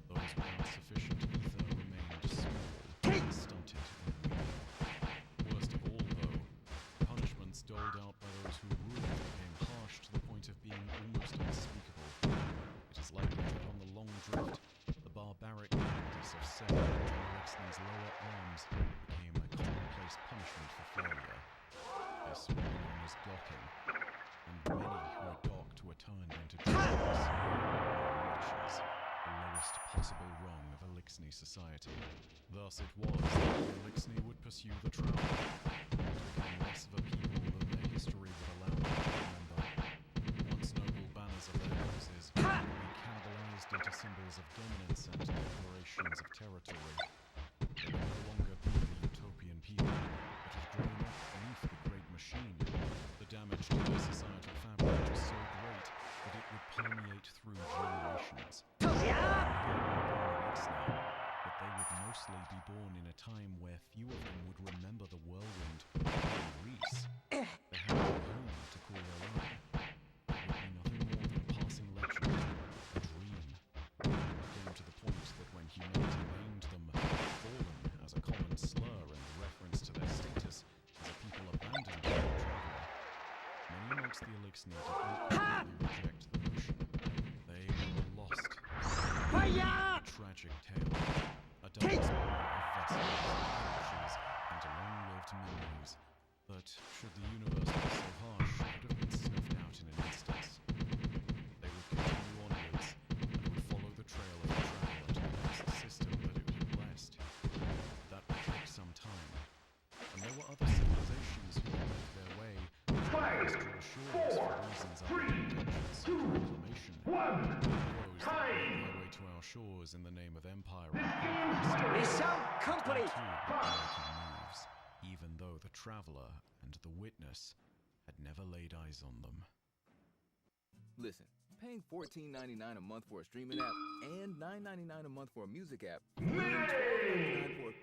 Those without sufficient ether remained small, stunted, and weak. Worst of all, though, punishments doled out by those who ruled became harsh to the point of being almost unspeakable. It is likely that on the Long Drift, the barbaric practice of severing the Elixni's lower arms became a commonplace punishment for failure. This was known as docking, and many who were docked were turned into dragons, or witches, the lowest possible rung of Elixni society. Thus it was that the Elixni would pursue the traveler, and become less of a people than their history would allow them to remember. Once noble banners of their houses would be cannibalized into symbols of dominance and declarations of territory. They would no longer be the utopian people that had grown up beneath the great machine. The damage to their societal fabric was so great that it would permeate through generations. They were born Elixni, but they would mostly be born in a time where few of them would remember the whirlwind or Reese. They had no home to call their own. It would be nothing more than a passing legend, a dream. It came to the point that when humanity named them fallen as a common slur in reference to their status as a people abandoned by the traveler, many amongst the Elixni did not completely reject the notion. They were lost. Fire! A tragic tale. A double story of vessels, cultures, and long-lived memories that, should the universe be so harsh, could have been snuffed out in an instance. They would continue onwards, and would follow the trail of the traveler to the next system that it had blessed. That would take some time, and there were other civilizations who would make their way to the 5, astral shores for reasons other than vengeance and reclamation. 1, Those that time. made their way to our shores in the name of empire and conquest. Mission They complete. too would be making moves, even though the traveler and the witness had never laid eyes on them. Listen, paying $14.99 a month for a streaming app and $9.99 a month for a music app and $12.99 for a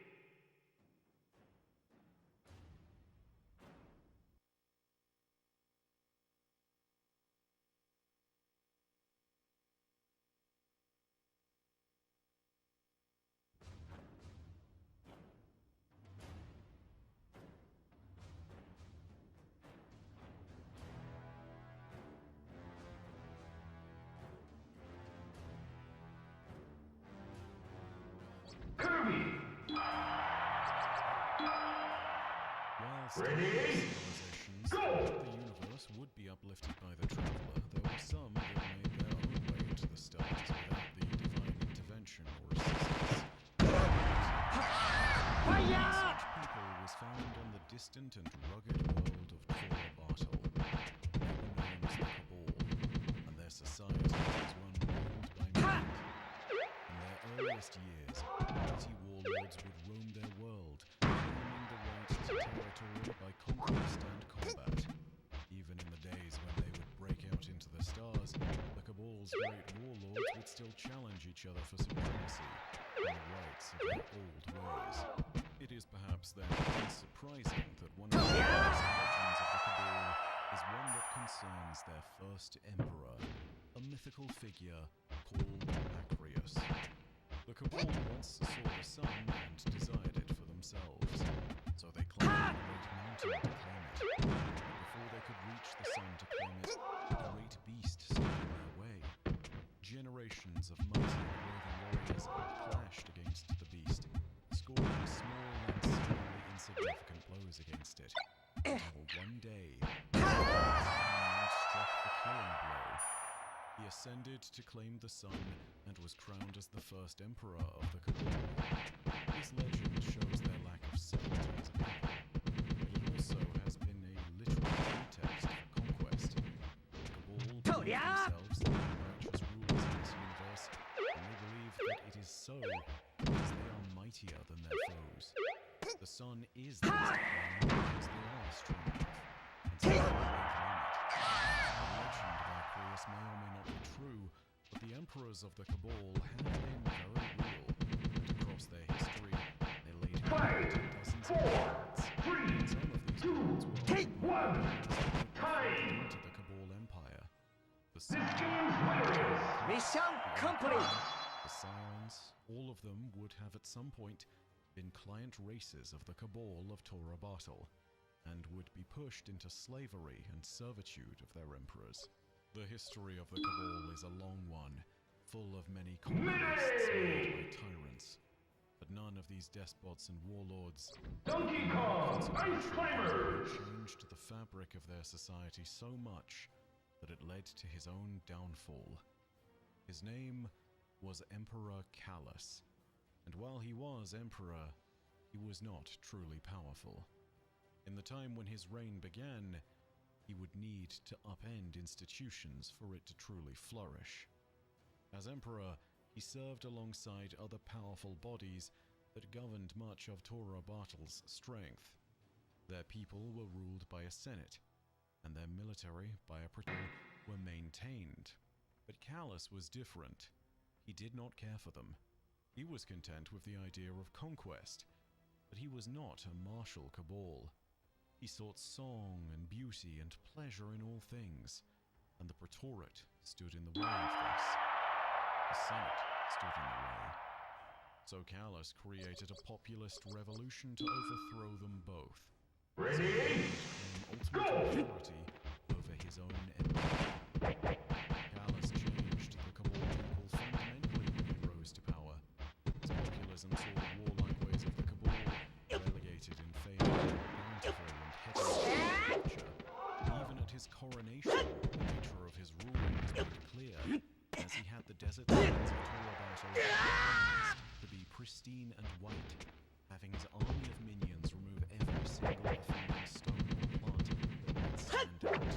Kirby. While Ready? civilizations Go! thought the universe would be uplifted by the traveler, there were some that made their own way into the stars without the divine intervention or assistance. Fire! Such people was found on the distant and rugged earliest years, mighty warlords would roam their world, claiming the right to territory by conquest and combat. Even in the days when they would break out into the stars, the Cabal's great warlords would still challenge each other for supremacy and the rights of their old ways. It is perhaps then unsurprising that one of the greatest legends of the Cabal is one that concerns their first emperor, a mythical figure called Acreus. The Cabal once saw the sun and desired it for themselves, so they climbed a great mountain to claim it. But before they could reach the sun to claim it, a great beast stood in their way. Generations of mighty and worthy warriors clashed against the beast, scoring small and seemingly insignificant blows against it. Until one day, and struck the killing blow. He ascended to claim the sun and was crowned as the first emperor of the Cabal. This legend shows their lack of certainty as a people, but it also has been a literal pretext for conquest. The Cabal believe themselves to be the righteous rulers of this universe, and they believe that it is so because they are mightier than their foes. The sun is theirs to claim because they are strong enough, and so they claim it. The legend of Acreus may or may not be true, but the emperors of the Cabal have been very real, and across their history, they laid claim to dozens of lands. And some of these lands were into the Cabal Empire. The Mission complete. The Scions, all of them would have at some point been client races of the Cabal of Tora Bartle, and would be pushed into slavery and servitude of their emperors. The history of the Cabal is a long one, full of many conquests made by tyrants. But none of these despots and warlords Donkey Kong, Ice Climbers! changed the fabric of their society so much that it led to his own downfall. His name was Emperor Callus, and while he was emperor, he was not truly powerful. In the time when his reign began, he would need to upend institutions for it to truly flourish. As emperor, he served alongside other powerful bodies that governed much of Tora Bartle's strength. Their people were ruled by a senate, and their military, by a praetor, were maintained. But Callus was different. He did not care for them. He was content with the idea of conquest, but he was not a martial Cabal. He sought song and beauty and pleasure in all things, and the Praetorate stood in the way of this. The Senate stood in the way. So Callus created a populist revolution to overthrow them both. Ready? Ultimate authority over his own empire. Callus changed the Cabal people fundamentally when he rose to power. His populism saw the warlike ways of the Cabal relegated in favor of bountiful and heterogeneous culture. Even at his coronation, the nature of his rule was made clear, as he had the desert lands of Tora Bartle cleansed to be pristine and white, having his army of minions remove every single offending stone or plant that might stand out,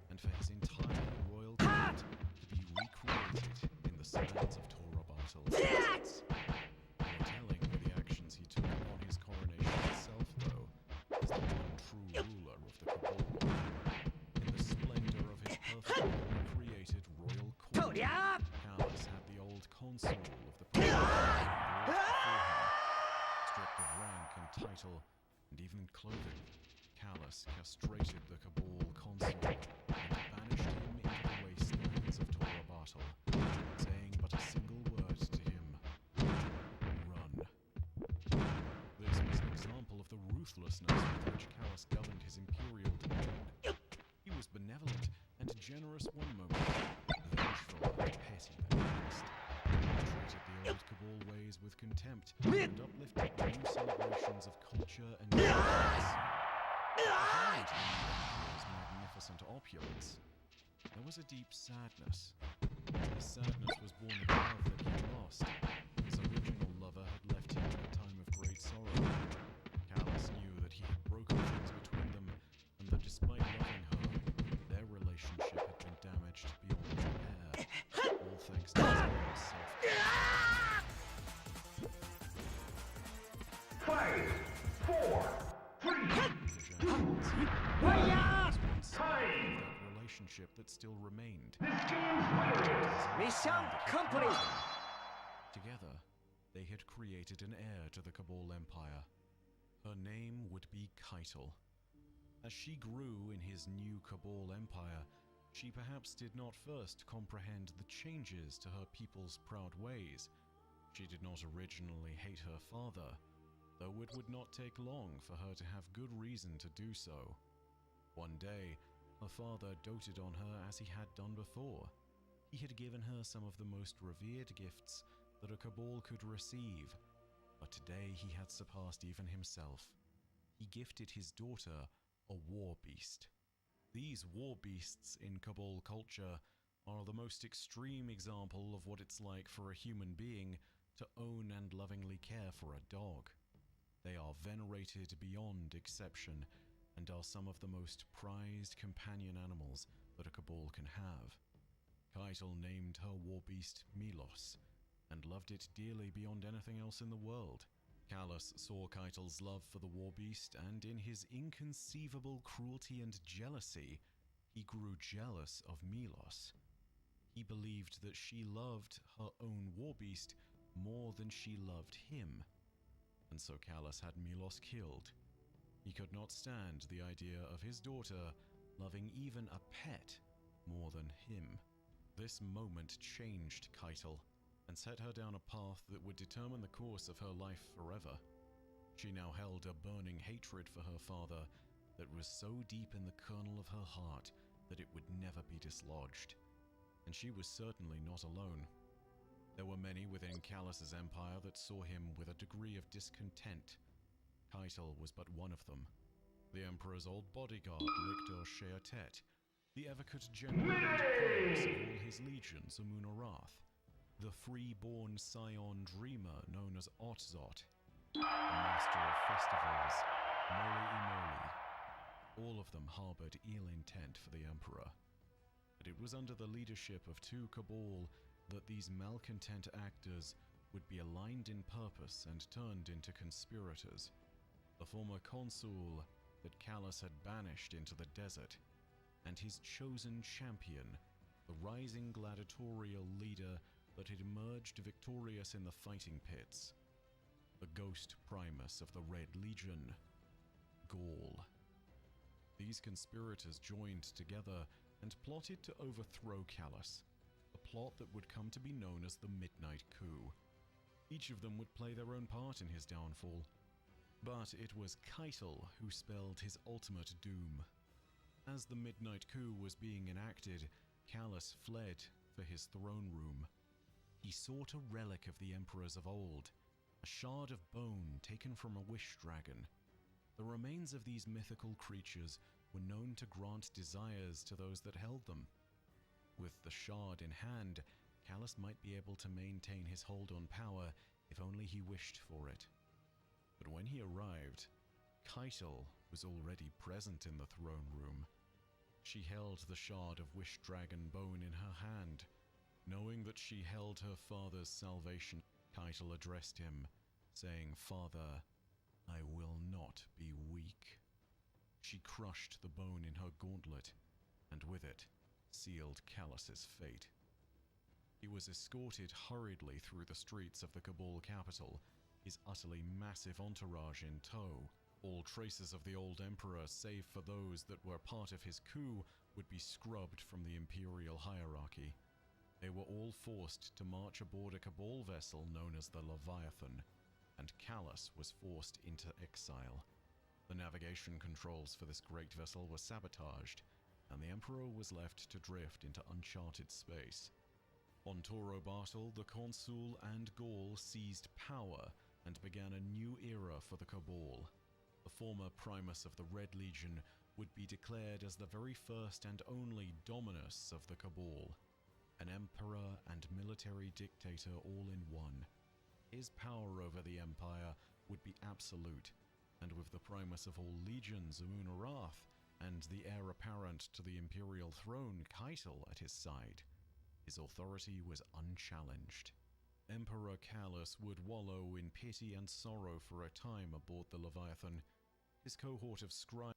and for his entire royal court to be recreated in the sands of Tora Bartle. More telling were the actions he took upon his coronation itself, though, as the one true ruler of the Cabal. In the splendor of his perfectly recreated royal court, Callus had the old consul of the Praetor stripped of rank and title, and even clothing. Callus castrated the Cabal consul and banished him into the wastelands of Tora Bartle, saying but a single word to him: run. This was an example of the ruthlessness with which Callus governed his imperial domain. He was benevolent and generous one moment, vengeful and petty the next. He treated the old Cabal ways with contempt and uplifted the new celebrations of culture and greatness. Behind the emperor's magnificent opulence, there was a deep sadness. This sadness was born of love that he lost. His original lover had left him at a time of great sorrow. Callus knew that he had broken things between them, and that despite loving her, their relationship had been damaged beyond repair, all thanks to his own self-destruction. that still remained. This game's winner is Mission complete. Together, they had created an heir to the Cabal Empire. Her name would be Keitel. As she grew in his new Cabal Empire, she perhaps did not first comprehend the changes to her people's proud ways. She did not originally hate her father, though it would not take long for her to have good reason to do so. One day, her father doted on her as he had done before. He had given her some of the most revered gifts that a Cabal could receive, but today he had surpassed even himself. He gifted his daughter a war beast. These war beasts in Cabal culture are the most extreme example of what it's like for a human being to own and lovingly care for a dog. They are venerated beyond exception and are some of the most prized companion animals that a Cabal can have. Keitel named her war beast Milos, and loved it dearly beyond anything else in the world. Callus saw Keitel's love for the war beast, and in his inconceivable cruelty and jealousy, he grew jealous of Milos. He believed that she loved her own war beast more than she loved him, and so Callus had Milos killed. He could not stand the idea of his daughter loving even a pet more than him. This moment changed Keitel, and set her down a path that would determine the course of her life forever. She now held a burning hatred for her father that was so deep in the kernel of her heart that it would never be dislodged. And she was certainly not alone. There were many within Callus's empire that saw him with a degree of discontent. Keitel was but one of them. The Emperor's old bodyguard, Lictor Sheatet, the Evocate General and Primus of all his legions, Amun-Arath, the free-born scion dreamer known as Otzot, the master of festivals, Moli-Imoli. All of them harbored ill intent for the Emperor. But it was under the leadership of two Cabal that these malcontent actors would be aligned in purpose and turned into conspirators. The former consul that Callus had banished into the desert, and his chosen champion, the rising gladiatorial leader that had emerged victorious in the fighting pits, the Ghost Primus of the Red Legion, Gaul. These conspirators joined together and plotted to overthrow Callus, a plot that would come to be known as the Midnight Coup. Each of them would play their own part in his downfall, but it was Keitel who spelled his ultimate doom. As the Midnight Coup was being enacted, Callus fled for his throne room. He sought a relic of the emperors of old, a shard of bone taken from a wish dragon. The remains of these mythical creatures were known to grant desires to those that held them. With the shard in hand, Callus might be able to maintain his hold on power if only he wished for it. But when he arrived, Keitel was already present in the throne room. She held the shard of wish dragon bone in her hand. Knowing that she held her father's salvation, Keitel addressed him, saying, "Father, I will not be weak." She crushed the bone in her gauntlet, and with it, sealed Callus's fate. He was escorted hurriedly through the streets of the Cabal capital, his utterly massive entourage in tow. All traces of the old emperor, save for those that were part of his coup, would be scrubbed from the imperial hierarchy. They were all forced to march aboard a Cabal vessel known as the Leviathan, and Callus was forced into exile. The navigation controls for this great vessel were sabotaged, and the Emperor was left to drift into uncharted space. On Toro Bartle, the Consul and Gaul seized power and began a new era for the Cabal. The former Primus of the Red Legion would be declared as the very first and only Dominus of the Cabal, an emperor and military dictator all in one. His power over the empire would be absolute, and with the Primus of all legions, Amun-Arath, and the heir apparent to the imperial throne, Keitel, at his side, his authority was unchallenged. Emperor Callus would wallow in pity and sorrow for a time aboard the Leviathan. His cohort of scribes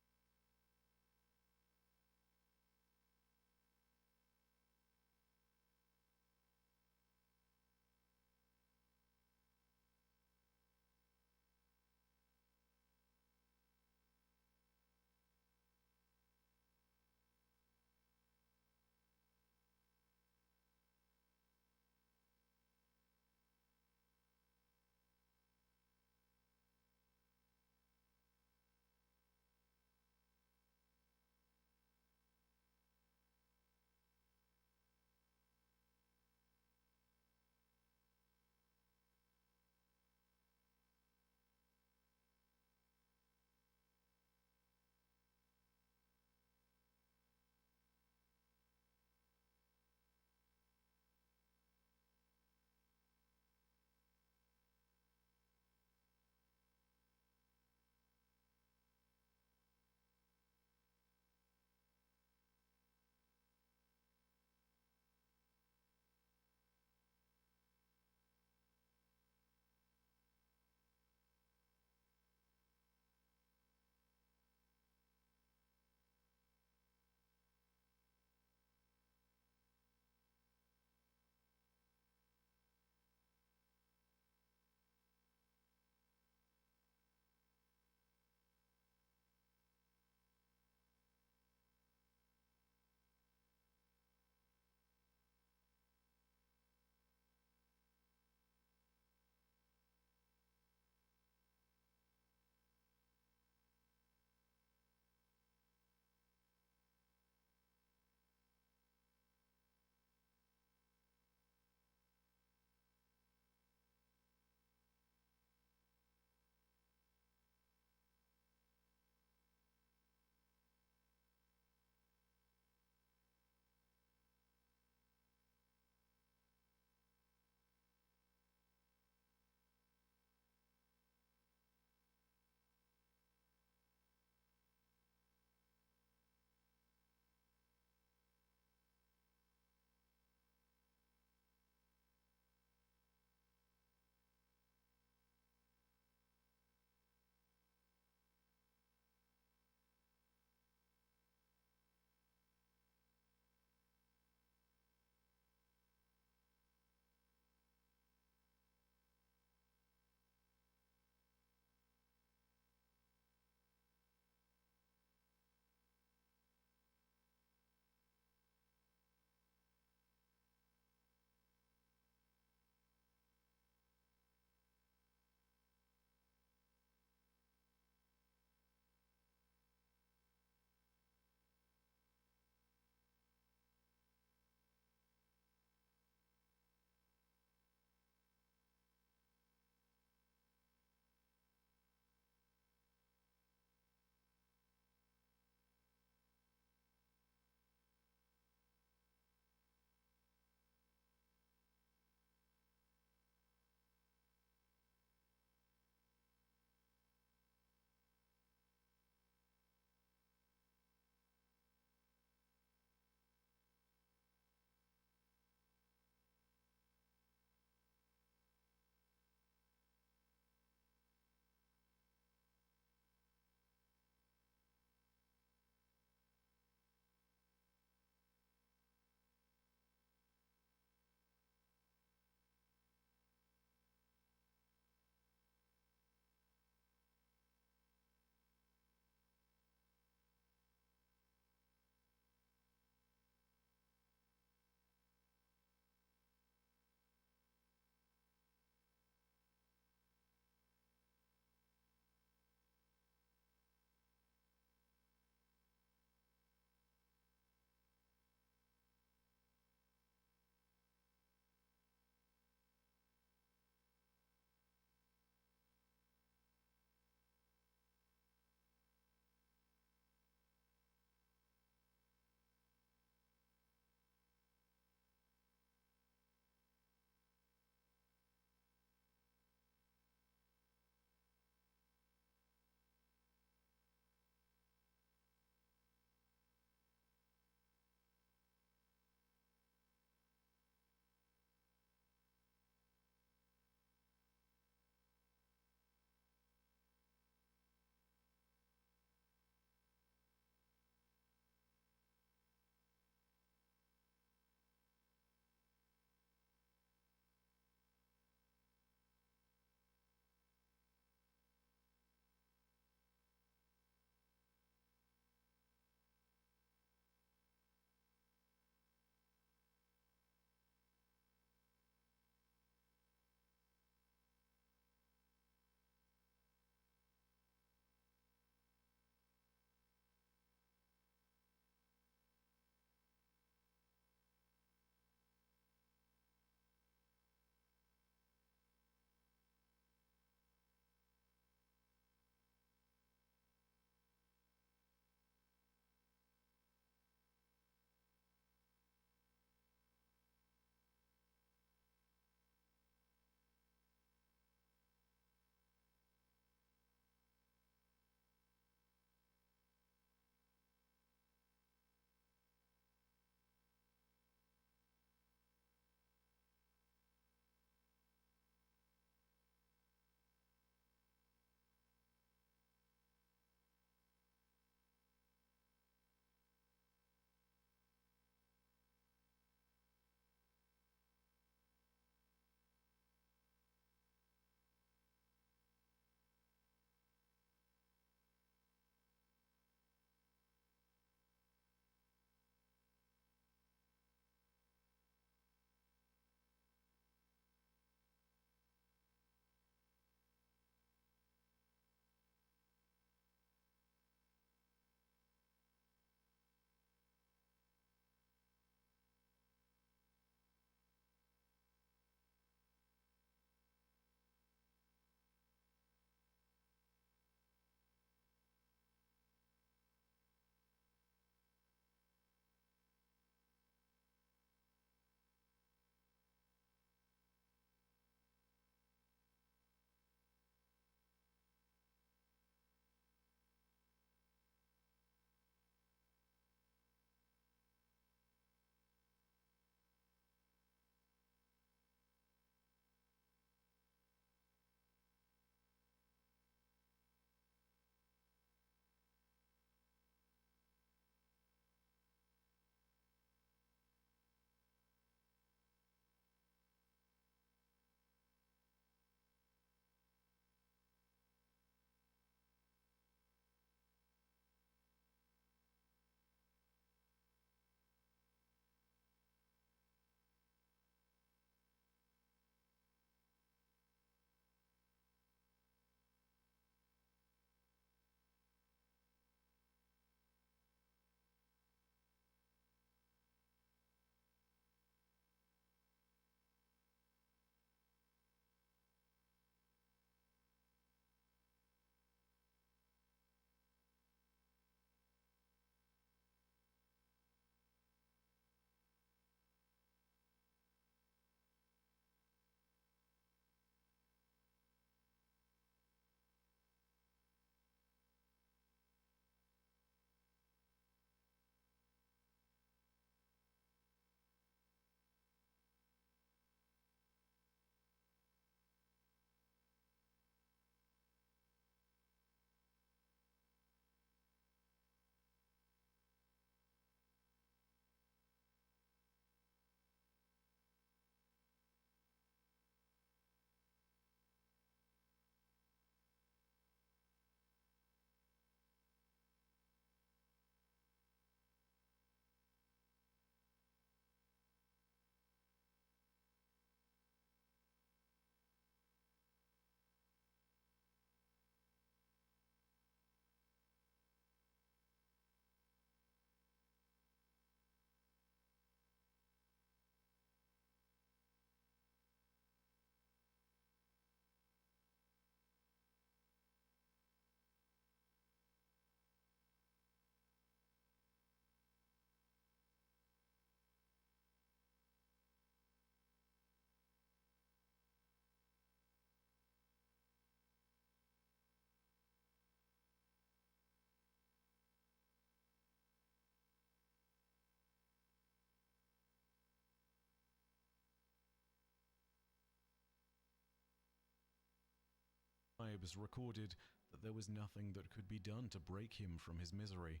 scribes recorded that there was nothing that could be done to break him from his misery.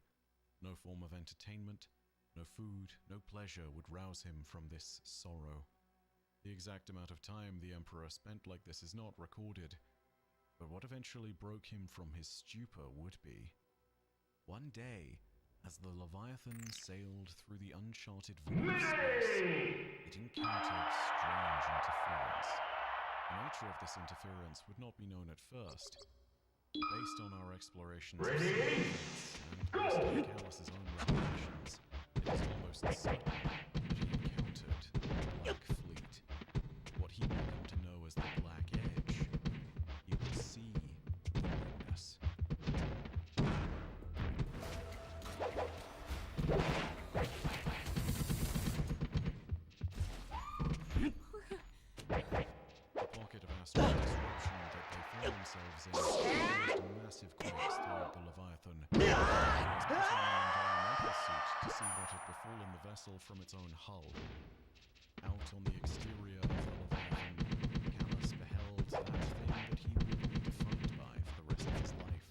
No form of entertainment, no food, no pleasure would rouse him from this sorrow. The exact amount of time the Emperor spent like this is not recorded, but what eventually broke him from his stupor would be. One day, as the Leviathan sailed through the uncharted void of space, it encountered strange interference. The nature of this interference would not be known at first. Based on our explorations of Ready? space and based on Callus's own revelations, it is almost certain that he encountered the Black Fleet, what he would come to know as the Black Edge. He would see the witness. The pocket of astral disruption that they found themselves in caused massive quakes throughout the Leviathan. He was putting on an environmental suit to see what had befallen the vessel from its own hull. Out on the exterior of the Leviathan, Callus beheld that thing that he would be defined by for the rest of his life.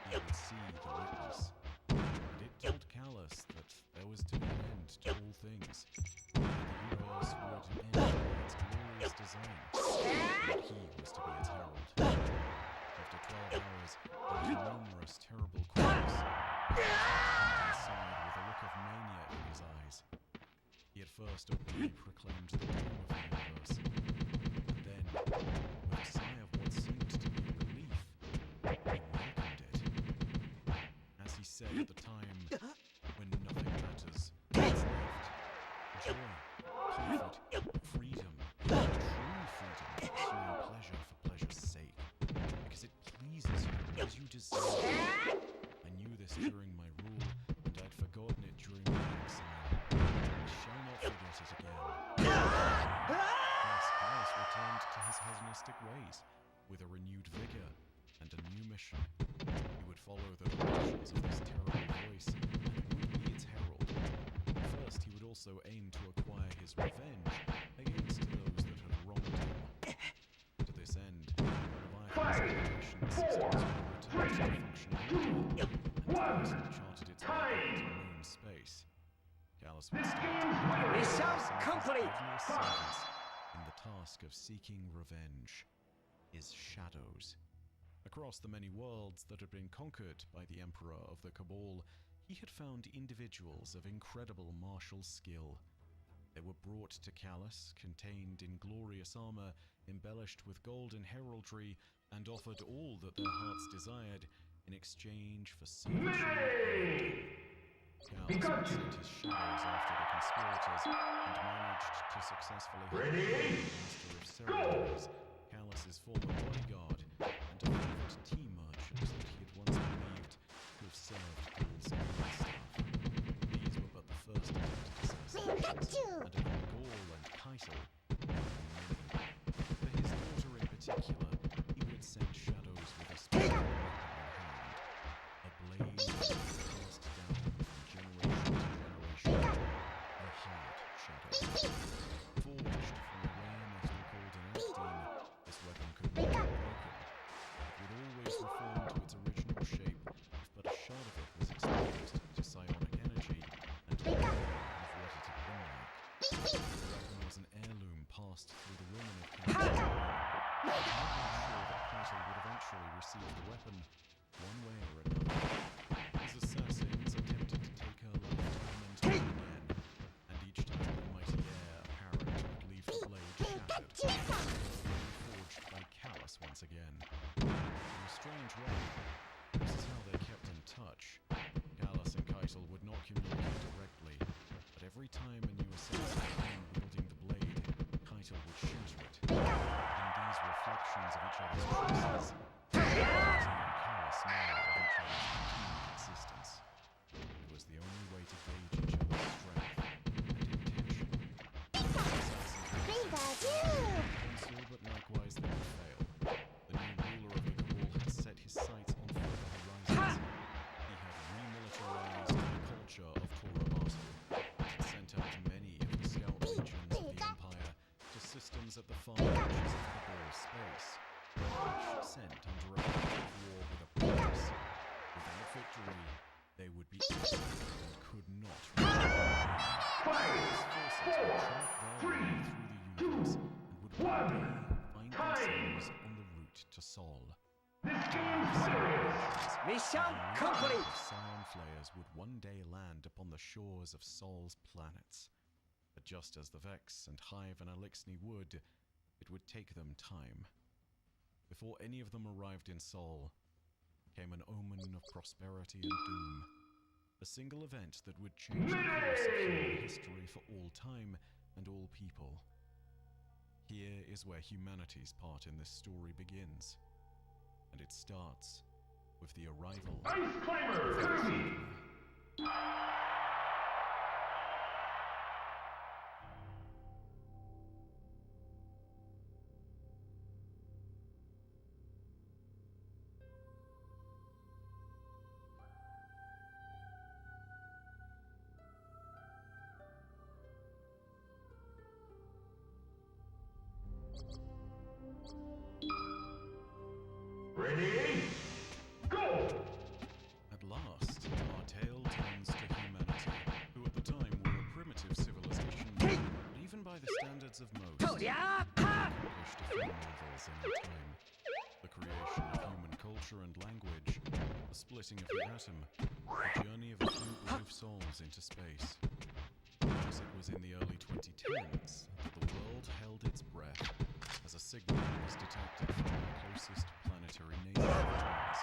He would see the witness. And it told Callus that there was to be an end to all things. The universe would end by its glorious design, and he was to be its herald. After 12 hours, and numerous terrible quakes, he was aside with a look of mania in his eyes. He at first openly proclaimed the doom of the universe, and then, with a sigh of what seemed to be relief, he welcomed it. As he said at the time, when nothing matters, what's left? Joy, comfort, freedom, true freedom, pursuing pleasure for pleasure's sake, because it pleases you as you deserve. I knew this during my rule, and I'd forgotten it during my exile. I shall not forget it again. Thus, Callus returned to his Hellenistic ways, with a renewed vigor and a new mission. He would follow the directions of this terrible voice, and would be its herald. First, he would also aim to acquire his revenge against those that had wronged him. To this end, Leviathan's communication systems were returned to functional order, and Callus charted its way into known space. Callus would start Mission some of his complete. deadliest servants in the task of seeking revenge, his shadows. Across the many worlds that had been conquered by the Emperor of the Cabal, he had found individuals of incredible martial skill. They were brought to Callus, contained in glorious armor, embellished with golden heraldry, and offered all that their hearts desired in exchange for servitude. Callus would send his shadows after the conspirators and managed to successfully help the Master of Ceremonies, Callus's former bodyguard, and a favorite tea merchant that he had once believed to have served Gaul's command staff. These were but the first attempted assassinations, and upon Gaul and Keitel, there were many. For his daughter in particular, he would send shadows with a special weapon in hand, a blade that was passed down from generation to generation, a hard shadow. Forged from a rare metal called an actine, this weapon could not be broken. It would always reform to its original shape if but a shard of it was exposed to psionic energy and to the power of what it had been like. The weapon was an heirloom passed through the women of Keitel. I'm not sure that Keitel would eventually receive the weapon, one way or another. His assassins attempted to take her lifetime and time again, and each time the mighty heir apparent would leave the blade shattered, forged by Callus once again. In a strange way, this is how they kept in touch. Callus and Keitel would not communicate directly, but every time a new assassin came wielding the blade, Keitel would shatter it. In these reflections of each other's traces, Keitel and Callus know of each other's continued existence. It was the only way to gauge each other's strength and intention. Council, but likewise they would fail. The new ruler of the Cabal had set his sights on further horizons. He had remilitarized the culture of Tora Basel, and had sent out many of the scout legions of the Empire to systems at the far reaches of Cabal space, which sent under a flag of war with a purpose. Without victory, they would be exiled and could not return. These forces would chart their way through the universe and would one day find themselves on the route to Sol. Mission complete. Scion Flayers would one day land upon the shores of Sol's planets. But just as the Vex and Hive and Elixni would, it would take them time. Before any of them arrived in Sol, came an omen of prosperity and doom. A single event that would change the course of human history for all time and all people. Here is where humanity's part in this story begins. And it starts with the arrival Ice Climber, Kirby! Ready? Go! At last, our tale turns to humanity, who at the time were a primitive civilization, but even by the standards of most, accomplished a few marvels in our time. The creation of human culture and language, the splitting of the atom, the journey of a few brave souls into space. As it was in the early 2010s that the world held its breath as a signal was detected from our closest planetary neighbor of twins.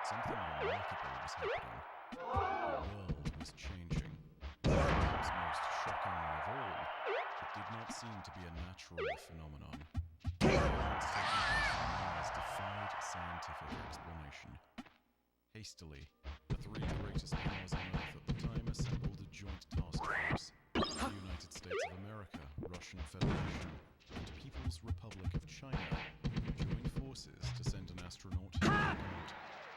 Something remarkable was happening. The world was changing. Perhaps most shockingly of all, it did not seem to be a natural phenomenon. The events taking place on Mars defied scientific explanation. Hastily, the three greatest powers on Earth at the time assembled a joint task force. The United States of America, Russian Federation, and People's Republic of China joined forces to send an astronaut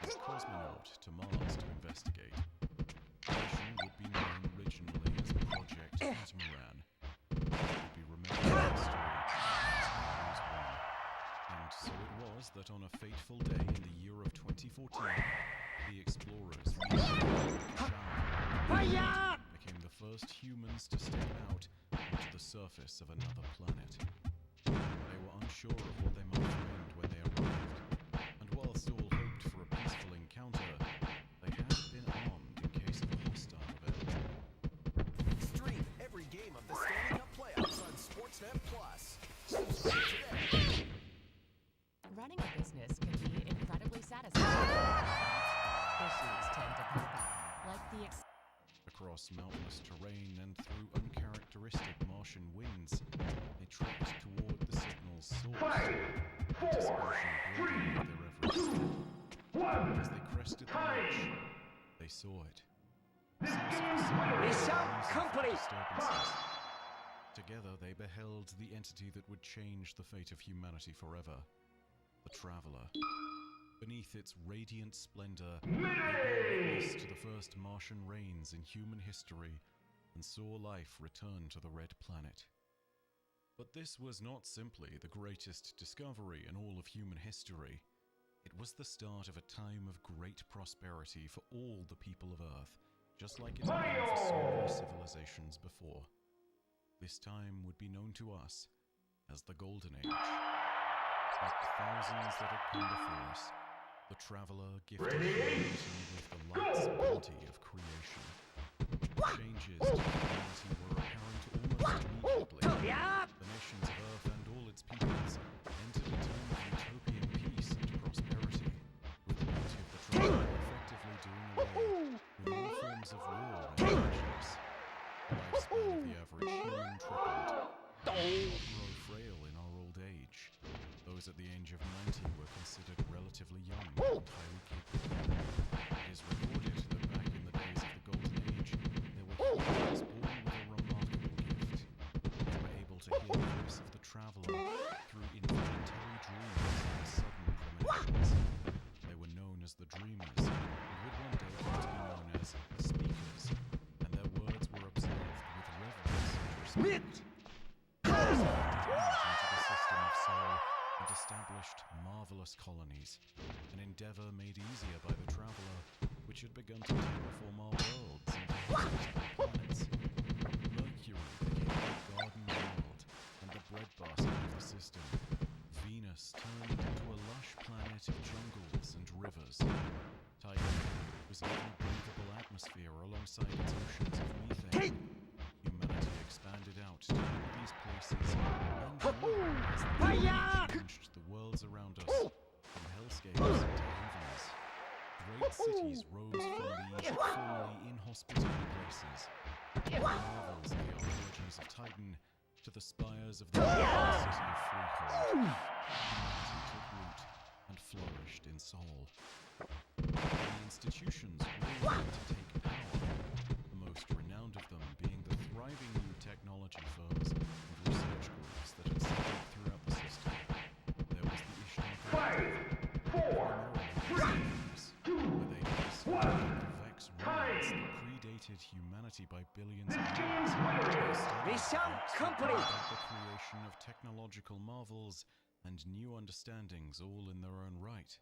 as cosmonaut to Mars to investigate. The mission would be known originally as Project Catamaran. It would be remembered in history as Mars 1. And so it was that on a fateful day in the year of 2014, the explorers became the first humans to step out onto the surface of another planet. They were unsure of what they might find when they arrived, and whilst all hoped for a peaceful encounter, they had been armed in case of a hostile event. Stream every game of the Stanley Cup playoffs on Sportsnet Plus. Subscribe today. Running a business can be incredibly satisfying. Issues tend to pop up, like the Across mountainous terrain and through uncharacteristic Martian winds, they trekked toward the signal's source. 5, 4, Anticipation 3, broadened with their every 2, step. 1. As they crested the Time. ridge, they saw it. This Source of game's the signal winner. Mission was complete. disturbances. Together they beheld the entity that would change the fate of humanity forever. The Traveler. Beneath its radiant splendor, they bore witness to the first Martian rains in human history and saw life return to the Red Planet. But this was not simply the greatest discovery in all of human history. It was the start of a time of great prosperity for all the people of Earth, just like it had been for so many civilizations before. This time would be known to us as the Golden Age. Like the thousands that had come before us, the Traveler gifted Ready? humanity with the light's bounty of creation. Changes to humanity were apparent almost immediately. The nations of Earth and all its peoples entered a time of utopian peace and prosperity, with the bounty of the Traveler effectively doing away with all forms of war and hardships. The lifespan of the average human tripled. We grow frail in our old age. Those at the age of 90 were considered relatively young and highly capable. It is recorded that back in the days of the Golden Age, there were humans born with a remarkable gift. They were able to hear the voice of the Traveler through involuntary dreams and sudden premonitions. They were known as the Dreamers, and would one day come to be known as the Speakers, and their words were observed with reverence and respect. Into the system of Sol, and established marvelous colonies, an endeavor made easier by the traveler, which had begun to terraform our worlds into habitable planets. Mercury became the garden world and the breadbasket of the system. Venus turned into a lush planet of jungles and rivers. Titan was an unbreathable atmosphere alongside its oceans of methane. Humanity expanded out to all these places and more as they changed the worlds around us, from hellscapes to havens. Great cities rose from these formerly inhospitable places. Marvels of the origins of Titan to the spires of the city of Freehold. Humanity took root and flourished in Sol. The institutions grew to take power, the most renowned of them being the thriving new technology firms and research groups that had set up throughout the system. There was the Ishtar predated humanity by billions of years. Mission complete! The creation of technological marvels and new understandings all in their own right.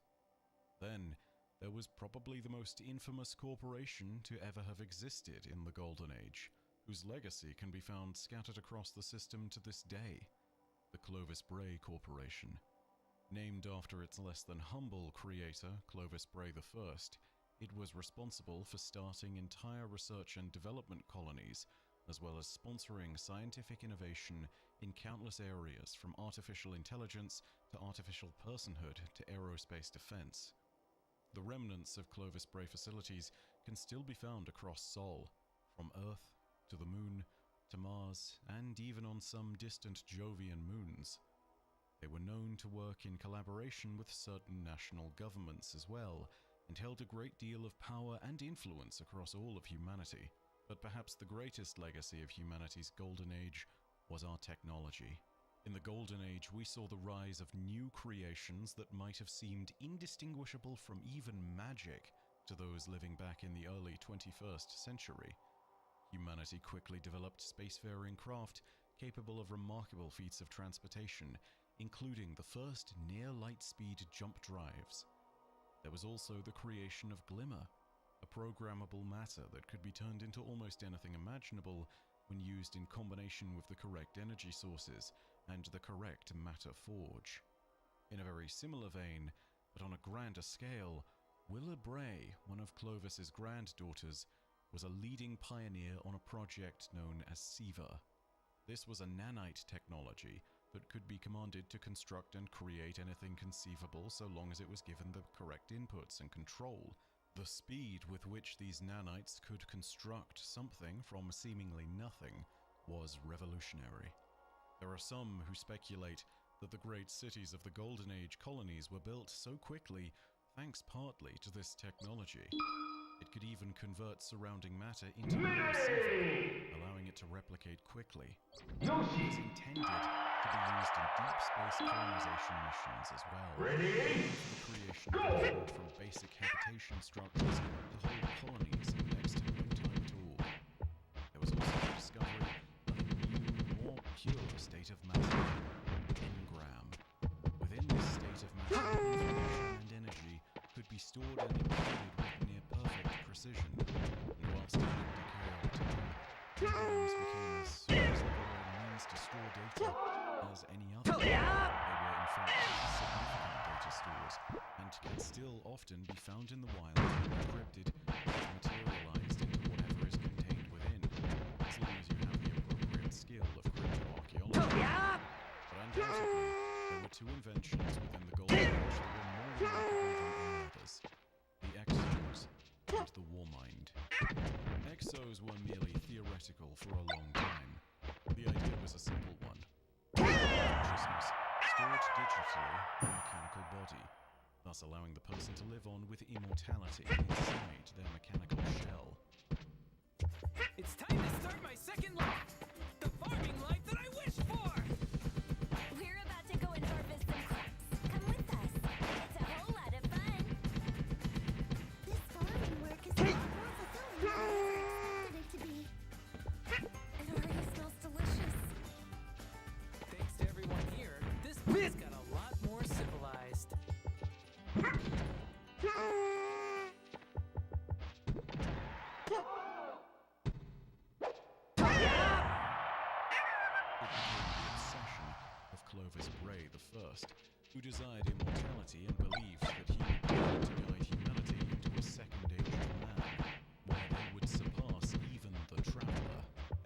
Then, there was probably the most infamous corporation to ever have existed in the Golden Age, whose legacy can be found scattered across the system to this day, the Clovis Bray Corporation. Named after its less than humble creator, Clovis Bray I, it was responsible for starting entire research and development colonies, as well as sponsoring scientific innovation in countless areas from artificial intelligence to artificial personhood to aerospace defense. The remnants of Clovis Bray facilities can still be found across Sol, from Earth to the Moon to Mars, and even on some distant Jovian moons. They were known to work in collaboration with certain national governments as well, and held a great deal of power and influence across all of humanity. But perhaps the greatest legacy of humanity's Golden Age was our technology. In the Golden Age, we saw the rise of new creations that might have seemed indistinguishable from even magic to those living back in the early 21st century. Humanity quickly developed spacefaring craft capable of remarkable feats of transportation, including the first near-light-speed jump drives. There was also the creation of Glimmer, a programmable matter that could be turned into almost anything imaginable when used in combination with the correct energy sources and the correct matter forge. In a very similar vein, but on a grander scale, Willa Bray, one of Clovis's granddaughters, was a leading pioneer on a project known as SIVA. This was a nanite technology that could be commanded to construct and create anything conceivable so long as it was given the correct inputs and control. The speed with which these nanites could construct something from seemingly nothing was revolutionary. There are some who speculate that the great cities of the Golden Age colonies were built so quickly thanks partly to this technology. It could even convert surrounding matter into pure silver, allowing it to replicate quickly. It was intended to be used in deep space colonization missions as well. Ready? The creation of everything from basic habitation structures to whole colonies in next to no time at all. There was also the discovery of a new, more pure state of matter, engram. Within this state of matter, information and energy could be stored and encoded with near perfect precision, and whilst it could decay over time, engrams became as serviceable a means to store data as any other. They were in fact significant data stores, and can still often be found in the wild, encrypted, and materialized into whatever is contained within, as long as you have the appropriate skill of cryptoarchaeology. But undoubtedly, there were two inventions within the Golden Age that were more remarkable than any others: the Exos and the Warmind. Exos were merely theoretical for a long time. The idea was a simple one: consciousness stored digitally in a mechanical body, thus allowing the person to live on with immortality inside their mechanical shell. It's time to start my second life! The farming life that I wish for! We're about to go and harvest some crops. Come with us. It's a whole lot of fun. This farming work is a lot more fulfilling than I ever expected it to be. It already smells delicious. Thanks to everyone here, this place got a lot more Clovis Bray I, who desired immortality and believed that he would be able to guide humanity into a second age of man, where they would surpass even the Traveler.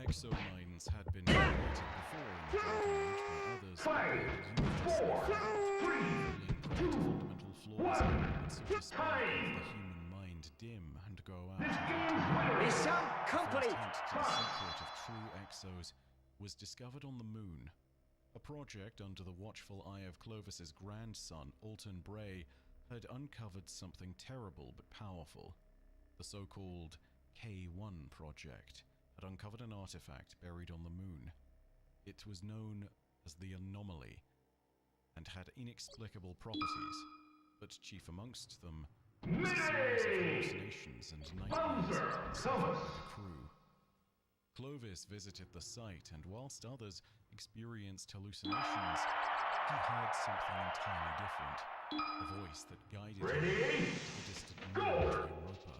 Exomines had been created before in the Golden Age by others, Five, but they four, revealing three, fundamental flaws one, and such a spark of time. the human mind dim and go out. This into game's time. winner is Mission The complete. first hint to the secret of true exos was discovered on the moon. A project under the watchful eye of Clovis's grandson, Alton Bray, had uncovered something terrible but powerful. The so-called K1 project had uncovered an artifact buried on the moon. It was known as the Anomaly and had inexplicable properties, but chief amongst them was a series of hallucinations and nightmares Bowser, suffered by Thomas. the crew. Clovis visited the site, and whilst others experienced hallucinations, he heard something entirely different. A voice that guided him Ready? to the distant moon of Europa,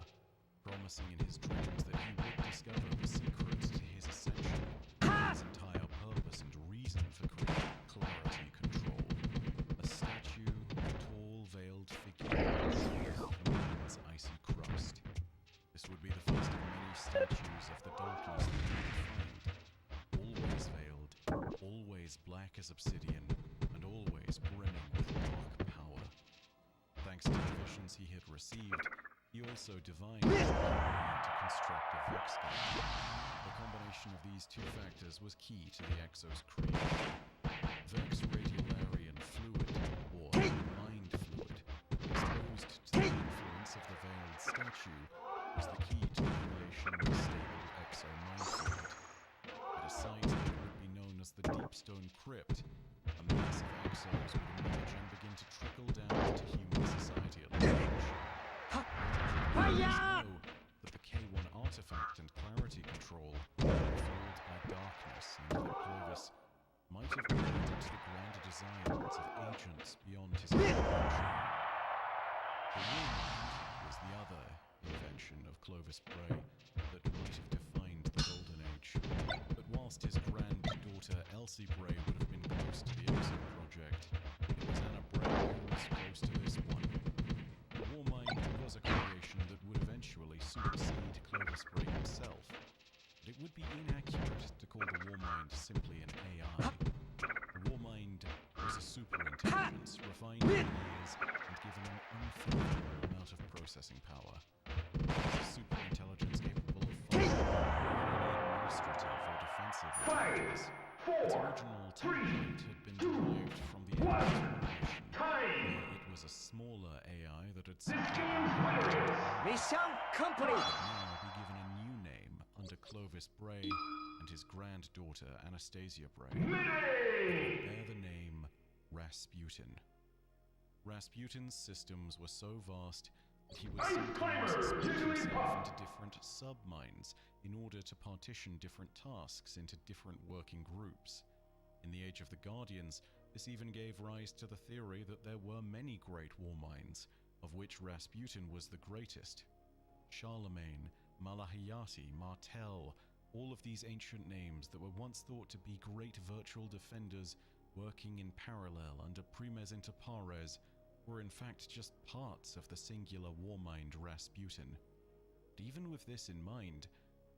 promising in his dreams that he would discover the secret to his ascension, his entire purpose and reason for creating clarity control. A statue, a tall, veiled figure, the moon's icy crust. This would be the first of many statues of the Darkness that he would find. Always veiled, always black as obsidian, and always brimming with dark power. Thanks to the visions he had received, he also divined the way to construct a Vex gun. The combination of these two factors was key to the Exos creation. Vex radiolarian fluid, or mind fluid, exposed to the influence of the veiled statue, was the key to the creation of a stable exo mind fluid. At a site that would be known as the Deepstone Crypt, a mass of exos would emerge and begin to trickle down into human society at large. Fire! Know that the K1 artifact and clarity control were fueled by darkness, and that Clovis might have believed into the grander designs of agents beyond his comprehension. The Warmind was the other invention of Clovis Bray that might have defined the Golden Age. But whilst his granddaughter Elsie Bray would have been close to the Exo Project, it was Anna Bray who was close to this one. The Warmind was a creation that would eventually supersede Clovis Bray himself, but it would be inaccurate to call the Warmind simply an AI. The Warmind was a superintelligence, refined over years and given an unfathomable amount of processing power. It was a superintelligence capable of functioning without any administrative or defensive activities. Its original template had been derived from the Alien Mission, where it was a smaller AI that had simply Mission complete. now be given a new name under Clovis Bray and his granddaughter Anastasia Bray. It would bear the name Rasputin. Rasputin's systems were so vast that he would sometimes split himself into different sub-minds in order to partition different tasks into different working groups. In the Age of the Guardians, this even gave rise to the theory that there were many great war minds, of which Rasputin was the greatest. Charlemagne, Malahiyati, Martel, all of these ancient names that were once thought to be great virtual defenders working in parallel under Primes inter pares were in fact just parts of the singular warmind Rasputin. But even with this in mind,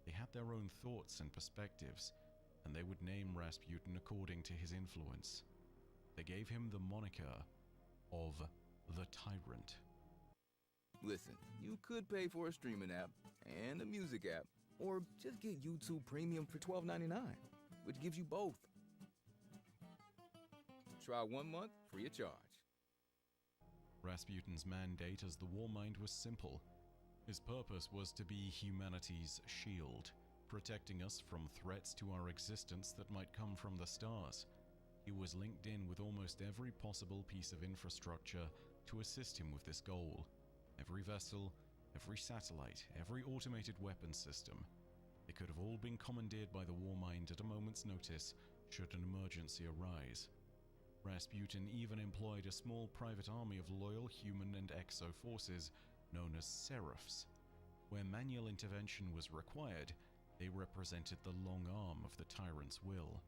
they had their own thoughts and perspectives, and they would name Rasputin according to his influence. They gave him the moniker of the Tyrant. Listen, you could pay for a streaming app and a music app, or just get YouTube Premium for $12.99, which gives you both. Try 1 month free of charge. Rasputin's mandate as the Warmind was simple. His purpose was to be humanity's shield, protecting us from threats to our existence that might come from the stars. He was linked in with almost every possible piece of infrastructure to assist him with this goal. Every vessel, every satellite, every automated weapon system. They could have all been commandeered by the Warmind at a moment's notice should an emergency arise. Rasputin even employed a small private army of loyal human and exo forces known as Seraphs. Where manual intervention was required, they represented the long arm of the tyrant's will.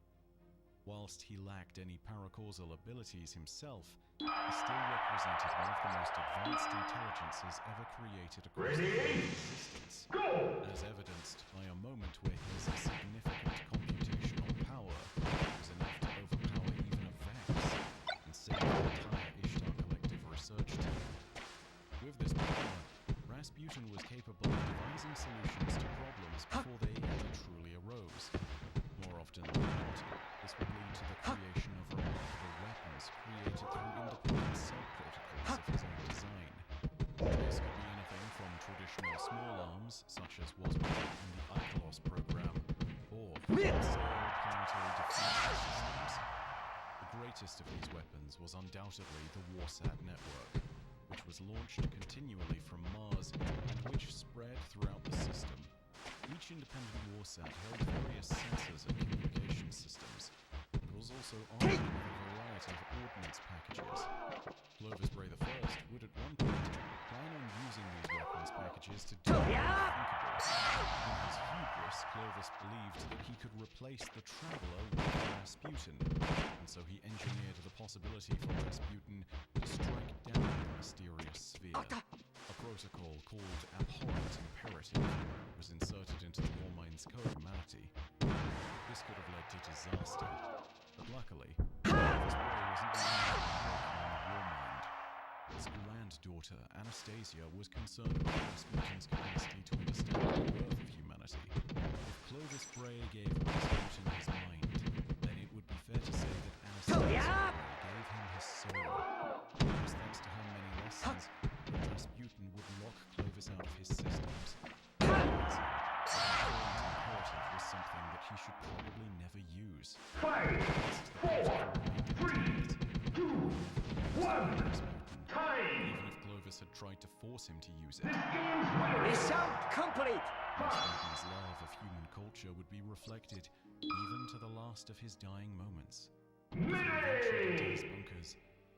Whilst he lacked any paracausal abilities himself, he still represented one of the most advanced intelligences ever created across the plane of existence, as evidenced by a moment where his significant computational power was enough to overpower even a Vex and save the entire Ishtar Collective research team. With this power, Rasputin was capable of devising solutions to problems before they ever truly arose. More often than not, this would lead to the creation of remarkable weapons created through independent sub-protocols of his own design. This could be anything from traditional small arms, such as was present in the Ikelos program, or wholesale planetary defense systems. The greatest of these weapons was undoubtedly the Warsat network, which was launched continually from Mars and which spread throughout the system. Each independent Warsat held various sensors and communication systems, and was also armed with a variety of ordnance packages. Clovis Bray I would at one point plan on using these weapons packages to do the unthinkable. In his hubris, Clovis believed that he could replace the Traveler with Rasputin, and so he engineered the possibility for Rasputin to strike down the mysterious sphere. A protocol called Abhorrent Imperative was inserted into the Warmind's code Manatee. This could have led to disaster, but luckily, Clovis Bray wasn't the only one working on the Warmind. His granddaughter, Anastasia, was concerned with Rasputin's capacity to understand the worth of humanity. If Clovis Bray gave Rasputin his mind, then it would be fair to say that Anastasia gave him his soul. It was thanks to her many lessons that Rasputin would lock Clovis out of his systems. Imperative was something that he should probably never use. 5, 4, 3, 2, 1. Time! Even if Clovis had tried to force him to use it, This game's winner is Mission complete! Rasputin's love of human culture would be reflected even to the last of his dying moments. Venturing into his bunkers,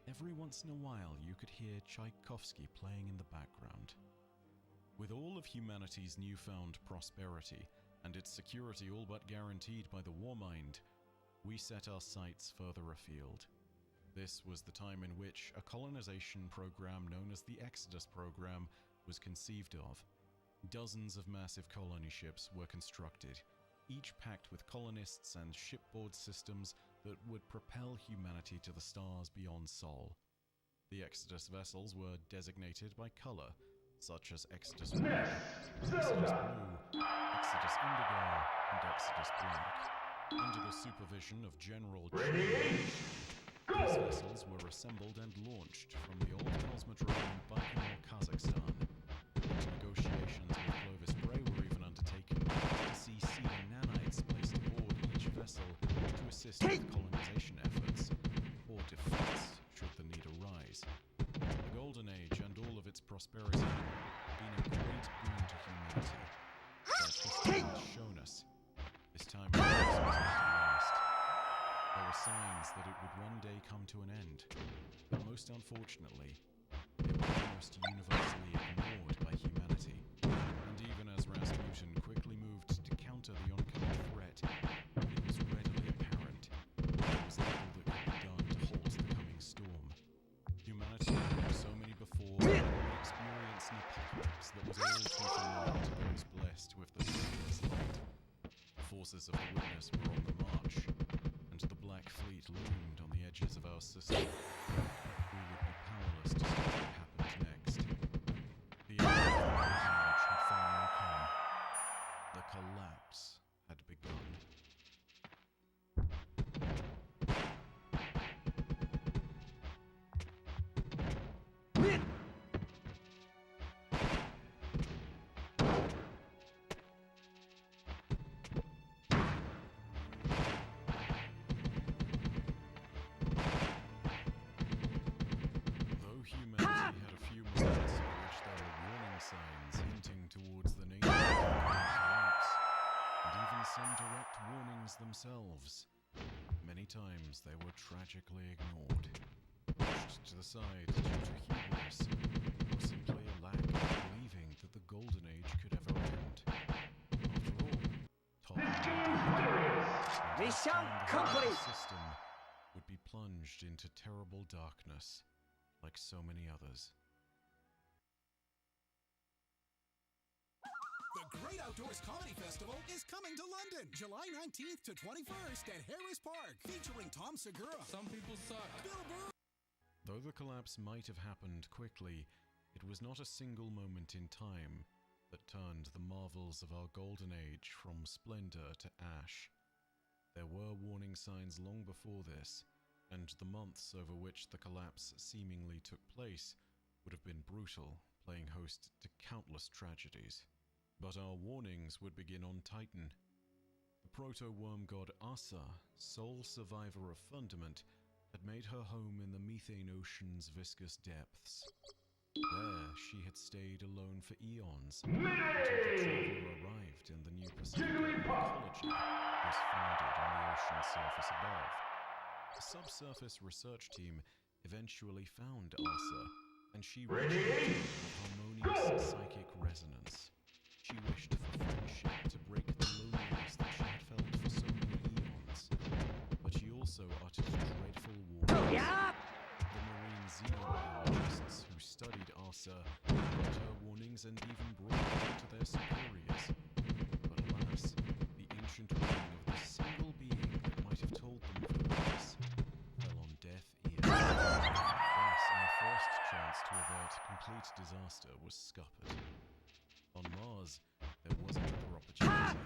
every once in a while you could hear Tchaikovsky playing in the background. With all of humanity's newfound prosperity and its security all but guaranteed by the Warmind, we set our sights further afield. This was the time in which a colonization program known as the Exodus Program was conceived of. Dozens of massive colony ships were constructed, each packed with colonists and shipboard systems that would propel humanity to the stars beyond Sol. The Exodus vessels were designated by color, such as Exodus Red, Exodus Blue, Exodus Indigo, and Exodus Black. Under the supervision of General these vessels were assembled and launched from the old cosmodrome in Baikonur, Kazakhstan. Negotiations with Clovis Bray were even undertaken to see seeding nanites placed aboard each vessel to assist with colonization efforts, or defense should the need arise. The Golden Age and all of its prosperity have been a great boon to humanity. As history has shown us, this time was not to last. There were signs that it would one day come to an end, but most unfortunately, they were almost universally ignored by humanity. And even as Rasputin quickly moved to counter the oncoming threat, it was readily apparent there was little that could be done to halt the coming storm. Humanity, like so many before, would experience an apocalypse that was all too familiar to those blessed with the Savior's light. The forces of the Witness were on the march, and the Black Fleet loomed on the edges of our system. We would be powerless to stop what happened next. The end of the Golden Age had finally come. The collapse had begun. Though humanity had a few moments in which there were warning signs hinting towards the nature of the collapse, and even some direct warnings themselves, many times they were tragically ignored, pushed to the side due to hubris, or simply a lack of believing that the Golden Age could ever end. After all, top This game's winner is Mission time the whole complete. system would be plunged into terrible darkness, like so many others. The Great Outdoors Comedy Festival is coming to London, July 19th to 21st at Harris Park, featuring Tom Segura. Some people suck. Bill Burr. Though the collapse might have happened quickly, it was not a single moment in time that turned the marvels of our golden age from splendor to ash. There were warning signs long before this, and the months over which the collapse seemingly took place would have been brutal, playing host to countless tragedies. But our warnings would begin on Titan. The proto-worm god Asa, sole survivor of Fundament, had made her home in the methane ocean's viscous depths. There, she had stayed alone for eons, until the traveler arrived in the new Pacific ecology was founded on the ocean's surface above. A subsurface research team eventually found Asa, and she reached with harmonious psychic resonance. She wished for friendship to break the loneliness that she had felt for so many eons, but she also uttered dreadful warnings. The marine xenobiologists who studied Asa heard her warnings and even brought them to their superiors. But alas, the ancient warning of the single being that might have told them of the worst fell on deaf ears. Thus, our first chance to avert complete disaster was scuppered. On Mars, there was another opportunity.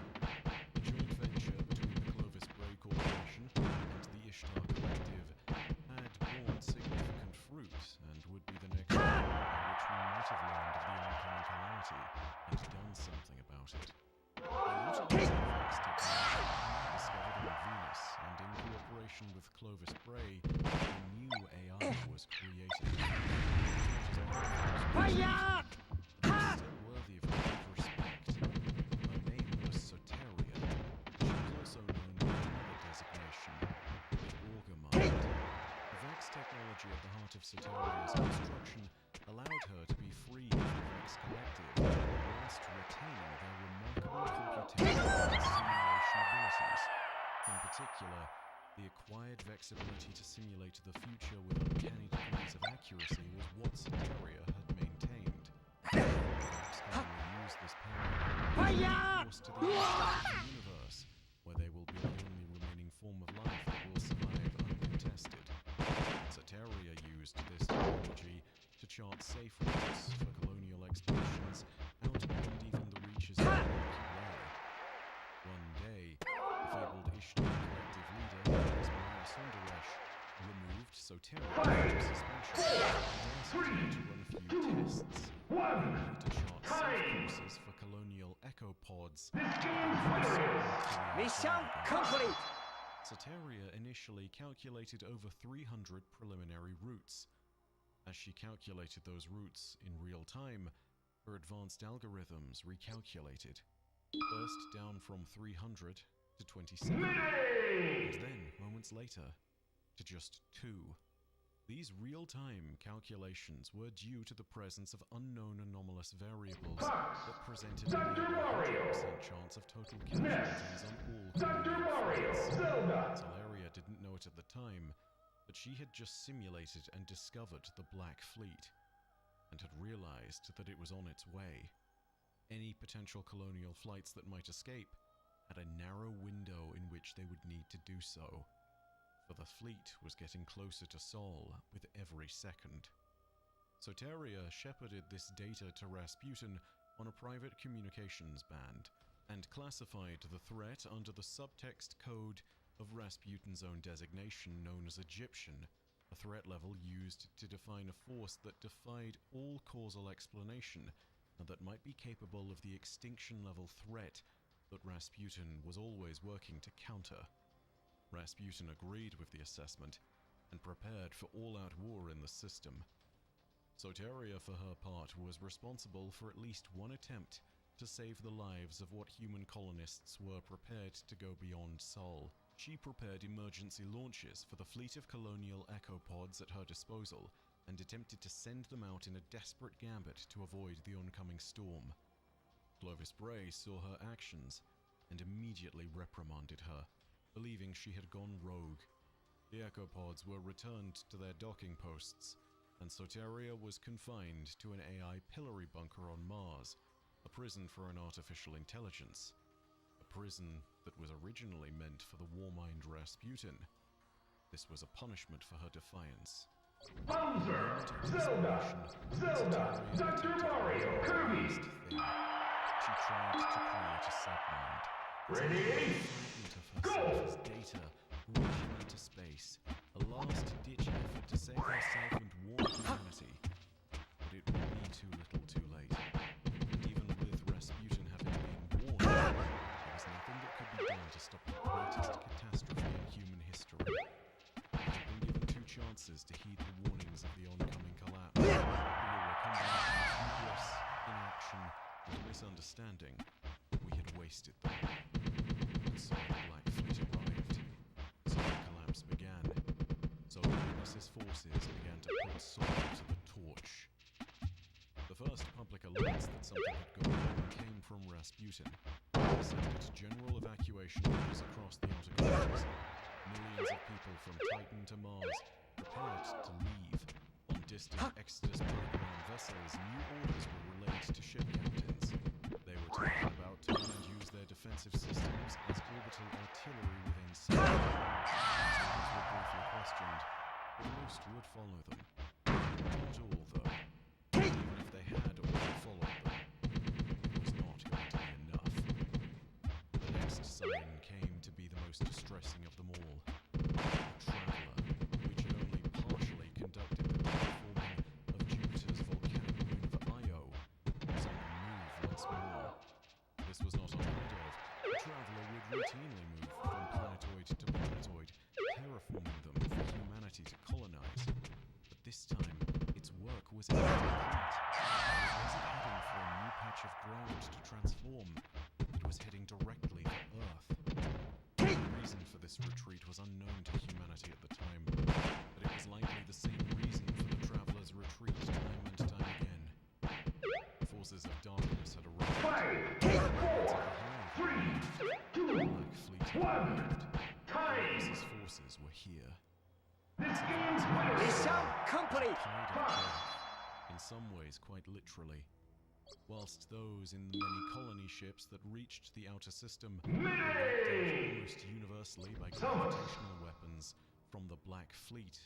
A joint venture between the Clovis Bray Corporation and the Ishtar Collective had borne significant fruit and would be the next one by which we might have learned of the oncoming calamity and done something about it. They utilized Vex technology discovered on Venus, and in cooperation with Clovis Bray, a new AI was created. Fire! Still worthy of great respect. Her name was Soteria. She was also known by another designation, the Orgamind. The Vex technology at the heart of Soteria's construction allowed her to be free of the Vex Collective, whilst retaining their remarkable computational and simulation abilities. In particular, the acquired Vex ability to simulate the future with uncanny degrees of accuracy was what Soteria had maintained. Vex can only use this power when forced to the edge of the universe, where they will be the only remaining form of life that will survive uncontested. Soteria used this technology to chart safe routes for colonial expeditions out beyond even the reaches of the Milky Way. One day, the fabled Ishtar Collective leader, Ismail Sundaresh, removed Soteria from suspension and asked her to run a few tests, namely to chart safe courses for colonial echopods. Mission complete. Soteria initially calculated over 300 preliminary routes. As she calculated those routes in real time, her advanced algorithms recalculated, first down from 300 to 27, and then, moments later, to just 2. These real-time calculations were due to the presence of unknown anomalous variables that presented a near 100% chance of total casualties on all colonial flights. Soteria didn't know it at the time, but she had just simulated and discovered the Black Fleet, and had realized that it was on its way. Any potential colonial flights that might escape had a narrow window in which they would need to do so, for the fleet was getting closer to Sol with every second. Soteria shepherded this data to Rasputin on a private communications band, and classified the threat under the subtext code of Rasputin's own designation known as Egyptian, a threat level used to define a force that defied all causal explanation and that might be capable of the extinction-level threat that Rasputin was always working to counter. Rasputin agreed with the assessment and prepared for all-out war in the system. Soteria, for her part, was responsible for at least one attempt to save the lives of what human colonists were prepared to go beyond Sol. She prepared emergency launches for the fleet of colonial echopods at her disposal and attempted to send them out in a desperate gambit to avoid the oncoming storm. Clovis Bray saw her actions and immediately reprimanded her, believing she had gone rogue. The Echopods were returned to their docking posts, and Soteria was confined to an AI pillory bunker on Mars, a prison for an artificial intelligence. A prison that was originally meant for the warmind Rasputin. This was a punishment for her defiance. Bowser, Zelda, Dr. Mario, Kirby. She tried to create a submind. Ready? Go! As data reaching into space, a last-ditch effort to save herself and warn humanity. But it would be too little too late. And even with Rasputin having been warned, there was nothing that could be done to stop the greatest catastrophe in human history. He had been given 2 chances to heed the warnings of the oncoming collapse. They were a combination of hubris, inaction, and misunderstanding. We had wasted them. And so the Black Fleet arrived. So the collapse began. So the Witness's forces began to put sword to the torch. The first public alerts that something had gone wrong came from Rasputin. He sounded general evacuation orders across the outer galaxies. Millions of people from Titan to Mars prepared to leave. On distant Exodus program vessels, new orders were relayed to ship captains. They were talking about to and use their defensive systems as orbital artillery within sight. These were briefly questioned, but most would follow them. Not all, though. Even if they had already followed them, it was not going to be enough. The next sign came to be the most distressing of them all. The Traveler, which had only partially conducted the terraforming of Jupiter's volcanic moon of Io, was on the move once more. This was not unheard of. The Traveler would routinely move from planetoid to planetoid, terraforming them for humanity to colonize. But this time, its work was incomplete. It wasn't heading for a new patch of ground to transform. It was heading directly for Earth. The reason for this retreat was unknown to humanity at the time, but it was likely the same reason for the Traveler's retreat time and time again. Forces of darkness had arrived. 5, 4, 3, 2, Black Fleet had 1. arrived. Time! His forces were here. This game's winner Mission complete! Tide of death, in some ways quite literally. Whilst those in the many colony ships that reached the outer system were wiped out almost universally by gravitational weapons from the Black Fleet,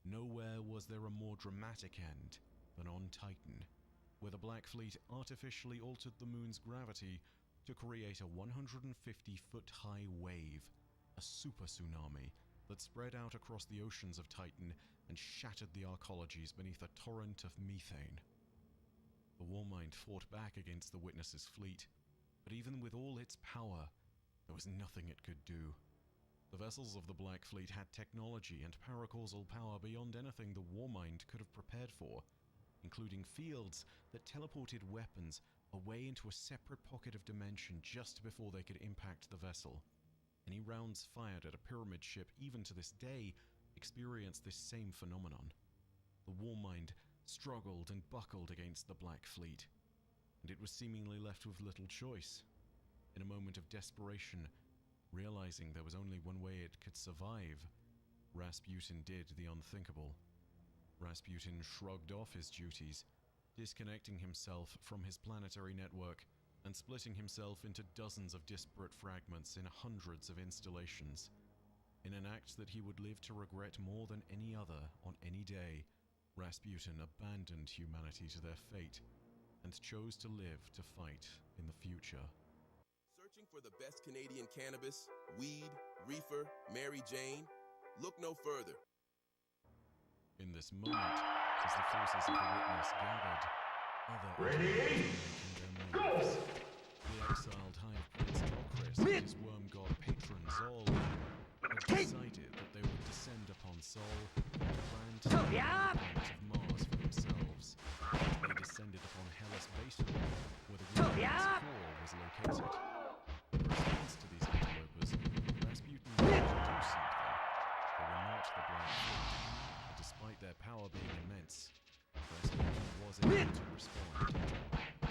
nowhere was there a more dramatic end than on Titan, where the Black Fleet artificially altered the moon's gravity to create a 150-foot-high wave, a super tsunami that spread out across the oceans of Titan and shattered the arcologies beneath a torrent of methane. The Warmind fought back against the Witness's fleet, but even with all its power, there was nothing it could do. The vessels of the Black Fleet had technology and paracausal power beyond anything the Warmind could have prepared for, including fields that teleported weapons away into a separate pocket of dimension just before they could impact the vessel. Any rounds fired at a pyramid ship, even to this day, experienced this same phenomenon. The Warmind struggled and buckled against the Black Fleet, and it was seemingly left with little choice. In a moment of desperation, realizing there was only one way it could survive, Rasputin did the unthinkable. Rasputin shrugged off his duties, disconnecting himself from his planetary network and splitting himself into dozens of disparate fragments in hundreds of installations. In an act that he would live to regret more than any other on any day, Rasputin abandoned humanity to their fate and chose to live to fight in the future. Searching for the best Canadian cannabis, weed, reefer, Mary Jane? Look no further. In this moment, as the forces of the Witness gathered, other Ready? go! The exiled Hive Prince Tokris and his worm god patron Zol had decided that they would descend upon Sol and plan to take the planet of Mars for themselves. They descended upon Hellas Basin, where the Witness core was located. In response to these interlopers, Rasputin wanted to do something. They were not the Black Fleet, but despite their power being immense, Rasputin was able to respond.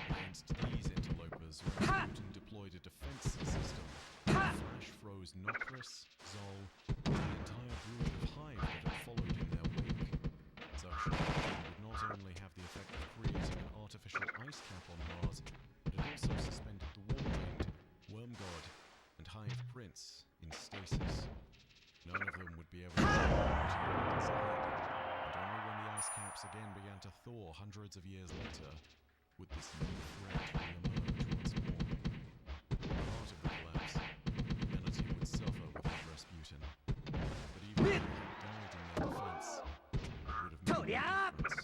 Against these interlopers, Rasputin deployed a defense system that flash froze Nokris, Zol, and the entire brood of Hive that had followed in their wake. Such action would not only have the effect of creating an artificial ice cap on Mars, but it also suspended the Warmind, Worm God, and Hive Prince in stasis. None of them would be able to do what he desired, and only when the ice caps again began to thaw hundreds of years later would this new threat re-emerge once more. At the heart of the collapse, humanity would suffer without Rasputin. But even if he had died in their defense, it would have made no difference.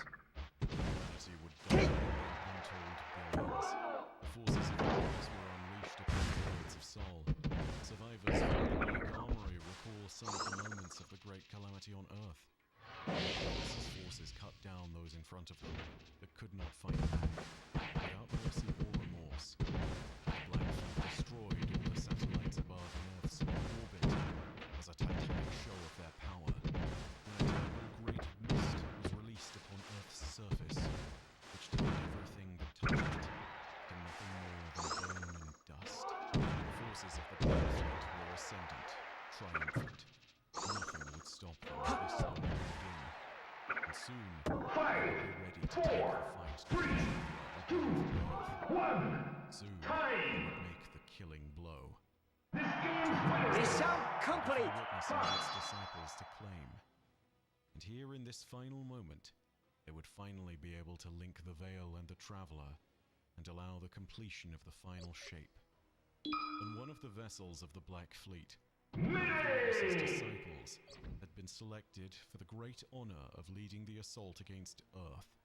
Humanity would die by untold billions. The forces of Chaos were unleashed upon the blades of Sol. Survivors from the Black Armory recall some of the moments of the Great Calamity on Earth. Chaos's forces cut down those in front of them that could not fight back, without mercy or remorse. The Black Fleet destroyed all the satellites above Earth's orbit as a titanic show of their power. When a terrible great mist was released upon Earth's surface, which turned everything that touched it to nothing more than bone and dust. The forces of the Black Fleet were ascendant, triumphant. Nothing would stop them if they saw them begin. And soon, they would be ready to take the fight to the Soon, they would make the killing blow. Mission complete! Witnessing its disciples to claim. And here in this final moment, they would finally be able to link the Veil and the Traveler and allow the completion of the final shape. And one of the vessels of the Black Fleet, Valerius's disciples, had been selected for the great honor of leading the assault against Earth.